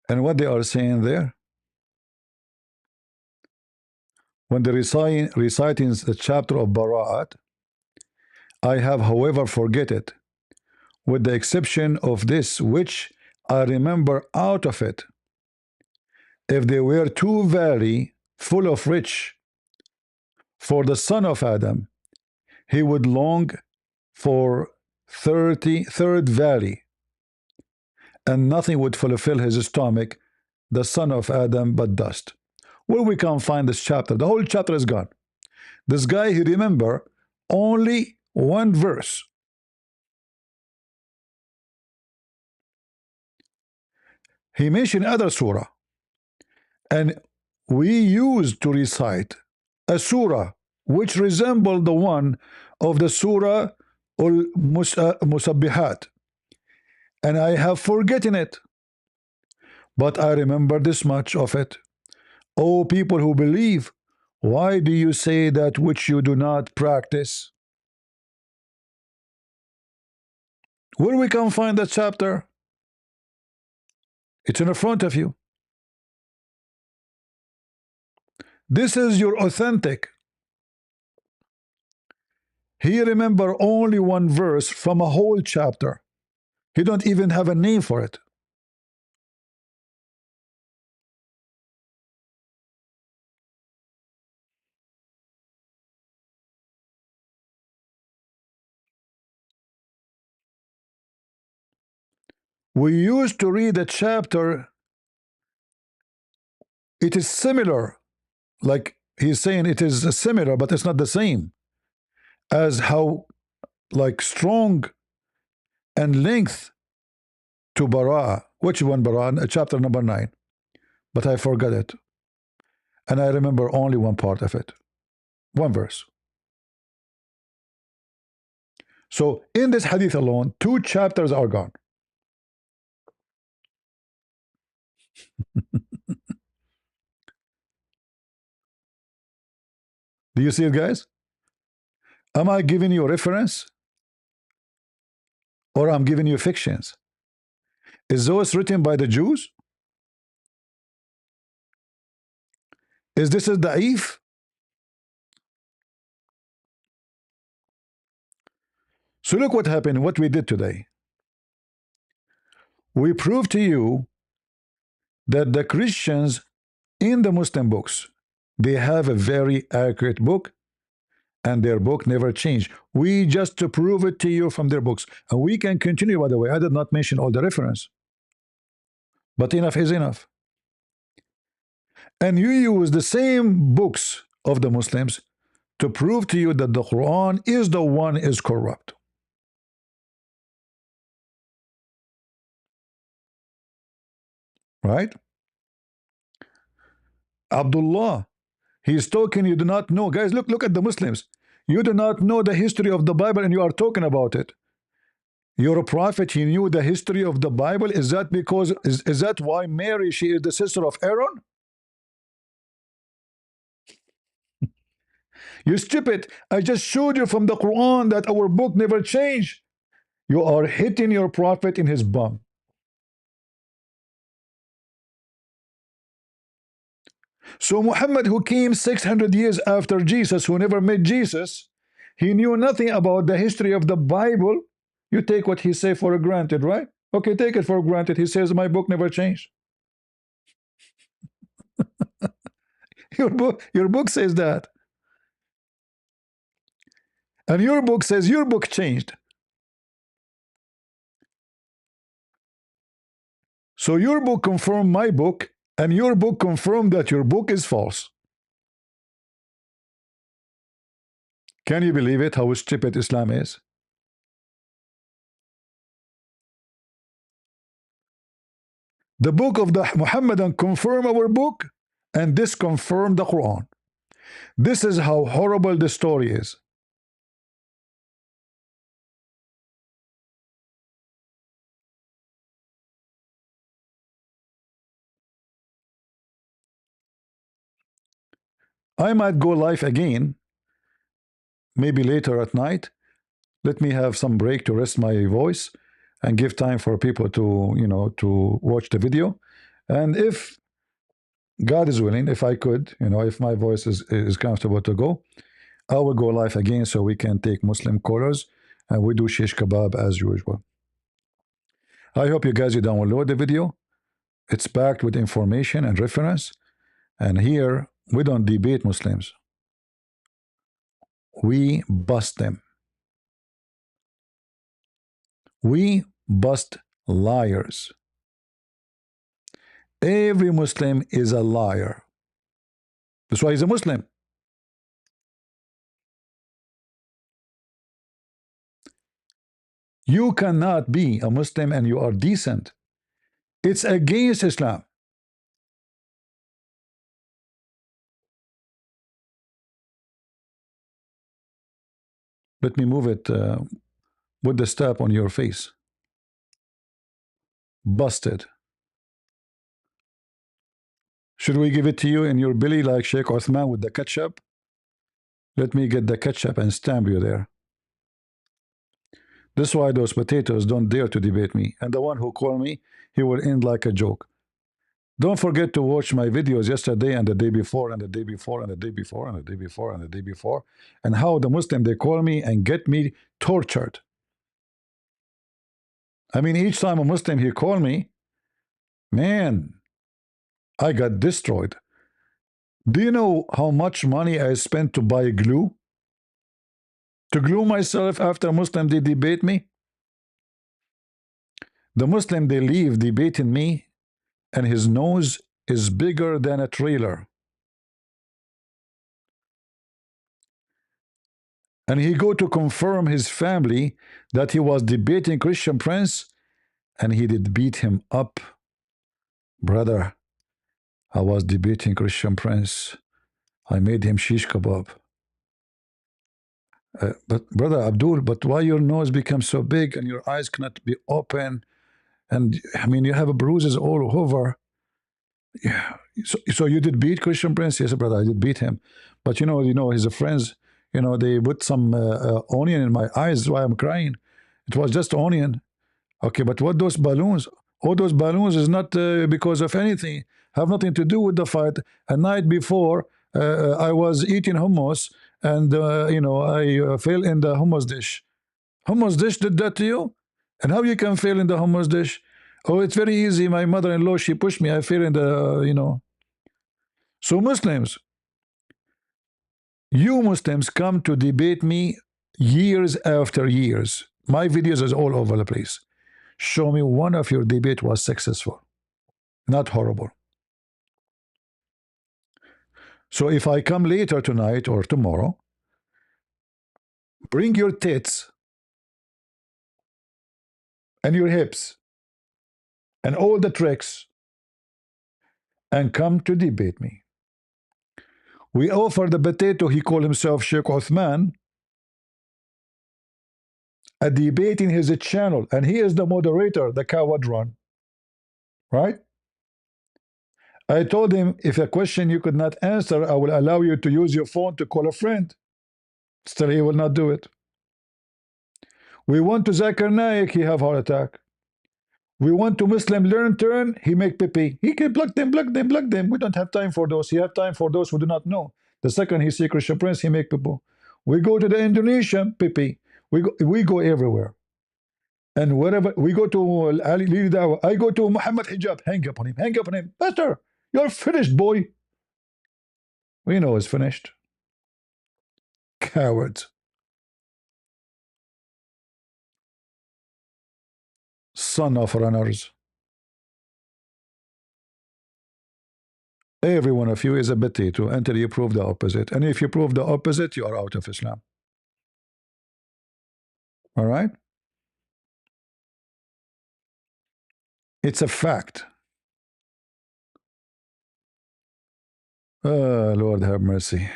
And what they are saying there, when they're reciting the chapter of Bara'at, I have, however, forget it, with the exception of this, which I remember out of it. If they were too very full of rich for the son of Adam, he would long for third valley, and nothing would fulfill his stomach, the son of Adam, but dust. Where we can find this chapter? The whole chapter is gone. This guy, he remember only one verse. He mentioned other surah, and we used to recite a surah which resembled the one of the surah Musabbihat, and I have forgotten it, but I remember this much of it. O people who believe, why do you say that which you do not practice? Where we can find that chapter? It's in front of you. This is your authentic. He remember only one verse from a whole chapter. He don't even have a name for it. We used to read a chapter. It is similar, like he's saying it is similar, but it's not the same as how like strong and length to Bara. Which one, Bara? Chapter number 9. But I forgot it. And I remember only one part of it. One verse. So in this hadith alone, 2 chapters are gone. Do you see it, guys? Am I giving you a reference? Or I'm giving you fictions? Is those written by the Jews? Is this a da'if? So look what happened, what we did today. We proved to you that the Christians in the Muslim books, they have a very accurate book, and their book never changed. We just to prove it to you from their books. And we can continue, by the way. I did not mention all the reference. But enough is enough. And you use the same books of the Muslims to prove to you that the Quran is the one is corrupt. Right? Abdullah, he's talking, you do not know. Guys, look at the Muslims. You do not know the history of the Bible and you are talking about it. Your prophet, he knew the history of the Bible. Is that because, is that why Mary, she is the sister of Aaron? You stupid. I just showed you from the Quran that our book never changed. You are hitting your prophet in his bum. So Muhammad, who came 600 years after Jesus, who never met Jesus, he knew nothing about the history of the Bible. You take what he say for granted, right? Okay, take it for granted. He says my book never changed. Your book says that, and your book says your book changed. So your book confirmed my book, and your book confirmed that your book is false. Can you believe it? How stupid Islam is? The book of the Muhammadan confirm our book, and this confirmed the Quran. This is how horrible the story is. I might go live again, maybe later at night. Let me have some break to rest my voice and give time for people to, to watch the video. And if God is willing, if I could, if my voice is comfortable to go, I will go live again so we can take Muslim callers and we do shish kebab as usual. I hope you guys download the video. It's packed with information and reference. And here we don't debate Muslims. We bust them. We bust liars. Every Muslim is a liar. That's why he's a Muslim. You cannot be a Muslim and you are decent. It's against Islam. Let me move it with the stab on your face. Busted. Should we give it to you in your belly like Sheikh Uthman with the ketchup? Let me get the ketchup and stamp you there. This is why those potatoes don't dare to debate me. And the one who called me, he will end like a joke. Don't forget to watch my videos yesterday and the day before and the day before and the day before and the day before and the day before, and how the Muslim, they call me and get me tortured. I mean, each time a Muslim, he called me, man, I got destroyed. Do you know how much money I spent to buy glue? To glue myself after a Muslim, they debate me? The Muslim, they leave debating me, and his nose is bigger than a trailer. And he go to confirm his family that he was debating Christian Prince, and he did beat him up. Brother, I was debating Christian Prince. I made him shish kebab. But brother Abdul, but why your nose becomes so big and your eyes cannot be open? And I mean, you have bruises all over. Yeah. So you did beat Christian Prince? Yes, brother, I did beat him. But his friends, they put some onion in my eyes. That's why I'm crying. It was just onion. Okay, but what those balloons? All those balloons is not because of anything. Have nothing to do with the fight. A night before, I was eating hummus, and I fell in the hummus dish. Hummus dish did that to you? And how you can fail in the hummus dish? Oh, it's very easy. My mother-in-law, she pushed me. I fell in the. So Muslims, you Muslims come to debate me years after years. My videos is all over the place. Show me one of your debate was successful, not horrible. So if I come later tonight or tomorrow, bring your tits and your hips and all the tricks and come to debate me. We offer the potato, he called himself Sheikh Uthman, a debate in his channel, and he is the moderator, the coward run. Right? I told him, if a question you could not answer, I will allow you to use your phone to call a friend. Still, he will not do it. We went to Zakir Naik, he have heart attack. We went to Muslim learn turn, he make pipi. He can block them, block them, block them. We don't have time for those. He have time for those who do not know. The second he see Christian Prince, he make pipi. We go to the Indonesian, pipi. We go everywhere. And wherever we go to Ali Dawa, I go to Mohammad Hijab, hang up on him, hang up on him. Pastor, you're finished, boy. We know it's finished. Cowards. Son of runners. Every one of you is a potato until you prove the opposite. And if you prove the opposite, you are out of Islam. All right? It's a fact. Lord have mercy.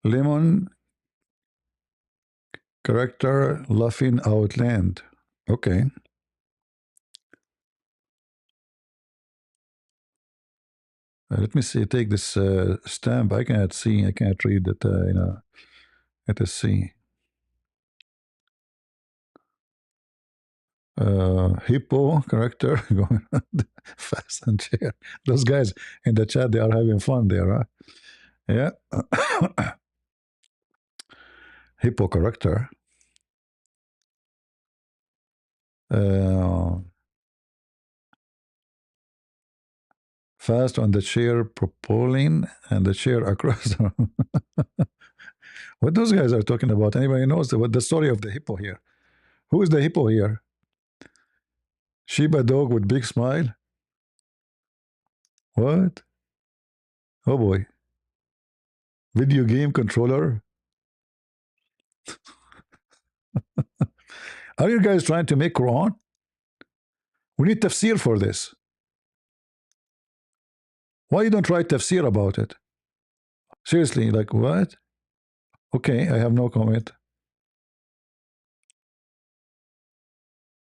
Lemon character laughing outland. Okay. Let me see. Take this stamp. I cannot see. I cannot read it. Let us see. Hippo character going fast and chair. Those guys in the chat, they are having fun there. Huh? Yeah. Hippo character. Fast on the chair, propelling, and the chair across. What those guys are talking about? Anybody knows what the story of the hippo here? Who is the hippo here? Shiba dog with big smile. What? Oh boy. Video game controller. Are you guys trying to make Quran? We need tafsir for this. Why you don't write tafsir about it? Seriously, like what? Okay, I have no comment.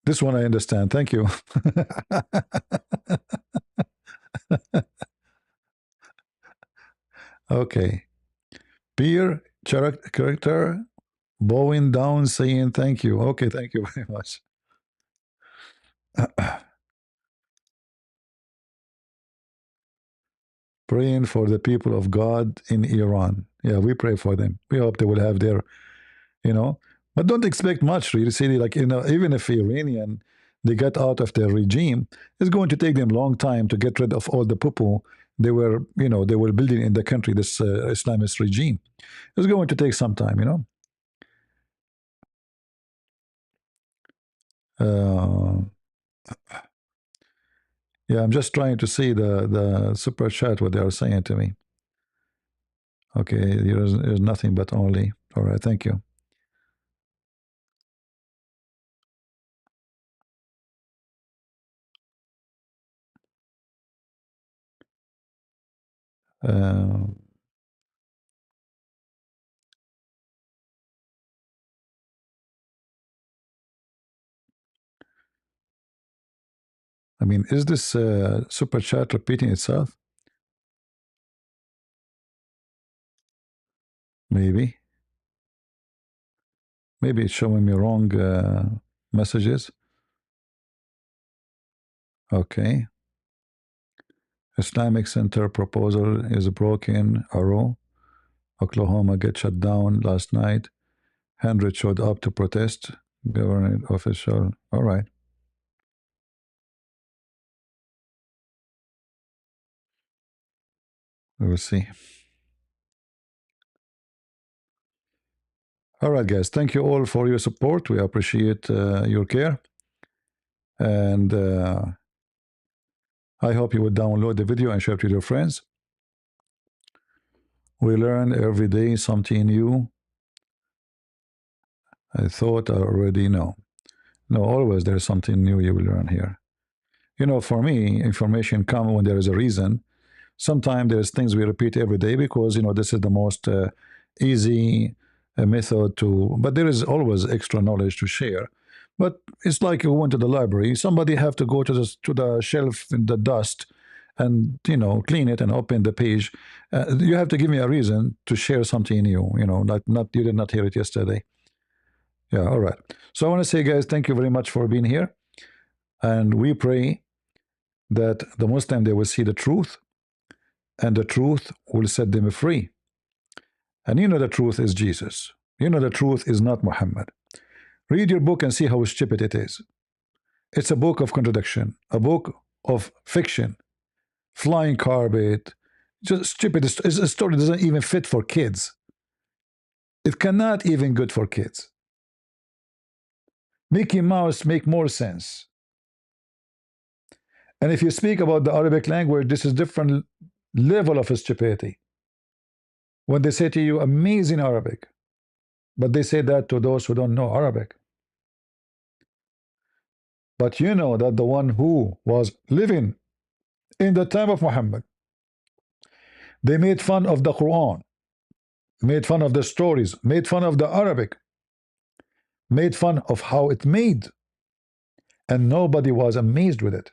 This one I understand. Thank you. Okay. Peer character bowing down saying thank you. Okay, thank you very much. Praying for the people of God in Iran. Yeah, we pray for them. We hope they will have their, but don't expect much really. See, like, even if Iranian, they get out of their regime, it's going to take them a long time to get rid of all the poo they were, they were building in the country, this Islamist regime. It's going to take some time, Yeah, I'm just trying to see the super chat, what they are saying to me. Okay, there's nothing but only. All right, thank you. I mean, is this super chat repeating itself? Maybe. Maybe it's showing me wrong messages. Okay. Islamic Center proposal is broken. Arrow. Oklahoma get shut down last night. 100 showed up to protest. Government official. All right. We will see. All right, guys. Thank you all for your support. We appreciate your care. And I hope you would download the video and share it with your friends. We learn every day something new. I thought I already know. No, always there's something new you will learn here. For me, information comes when there is a reason. Sometimes there's things we repeat every day because, this is the most easy method to, but there is always extra knowledge to share. But it's like you went to the library. Somebody have to go to the shelf in the dust and, clean it and open the page. You have to give me a reason to share something new, not you did not hear it yesterday. Yeah, all right. So I want to say, guys, thank you very much for being here. And we pray that the Muslim, they will see the truth, and the truth will set them free. And you know the truth is Jesus. You know the truth is not Muhammad. Read your book and see how stupid it is. It's a book of contradiction, a book of fiction, flying carpet, just stupid. It's a story that doesn't even fit for kids. It cannot even good for kids. Mickey Mouse make more sense. And if you speak about the Arabic language, this is different level of stupidity. When they say to you, amazing Arabic, but they say that to those who don't know Arabic. But you know that the one who was living in the time of Muhammad, they made fun of the Quran, made fun of the stories, made fun of the Arabic, made fun of how it made, and nobody was amazed with it.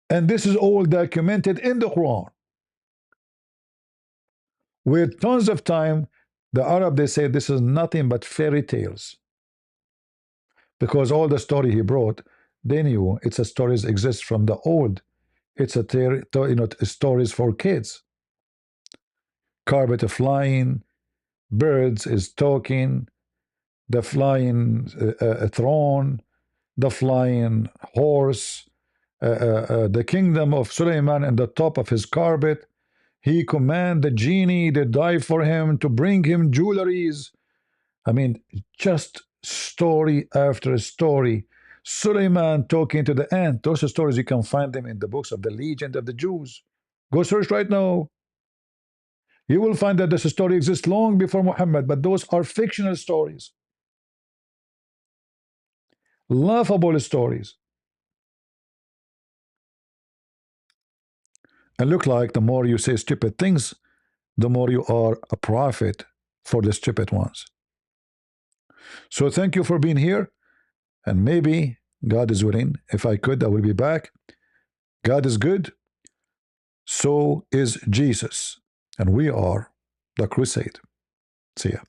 And this is all documented in the Quran. With tons of time, the Arab, they say this is nothing but fairy tales. Because all the story he brought, they knew it's a stories exist from the old. It's a stories for kids. Carpet flying, birds is talking, the flying throne, the flying horse, the kingdom of Suleiman and the top of his carpet. He command the genie to dive for him, to bring him jewelries. I mean, just story after story. Suleiman talking to the ant. Those are stories you can find them in the books of the Legend of the Jews. Go search right now. You will find that this story exists long before Muhammad, but those are fictional stories. Laughable stories. And look like the more you say stupid things, the more you are a prophet for the stupid ones. So thank you for being here. And maybe God is willing. If I could, I will be back. God is good. So is Jesus. And we are the crusade. See ya.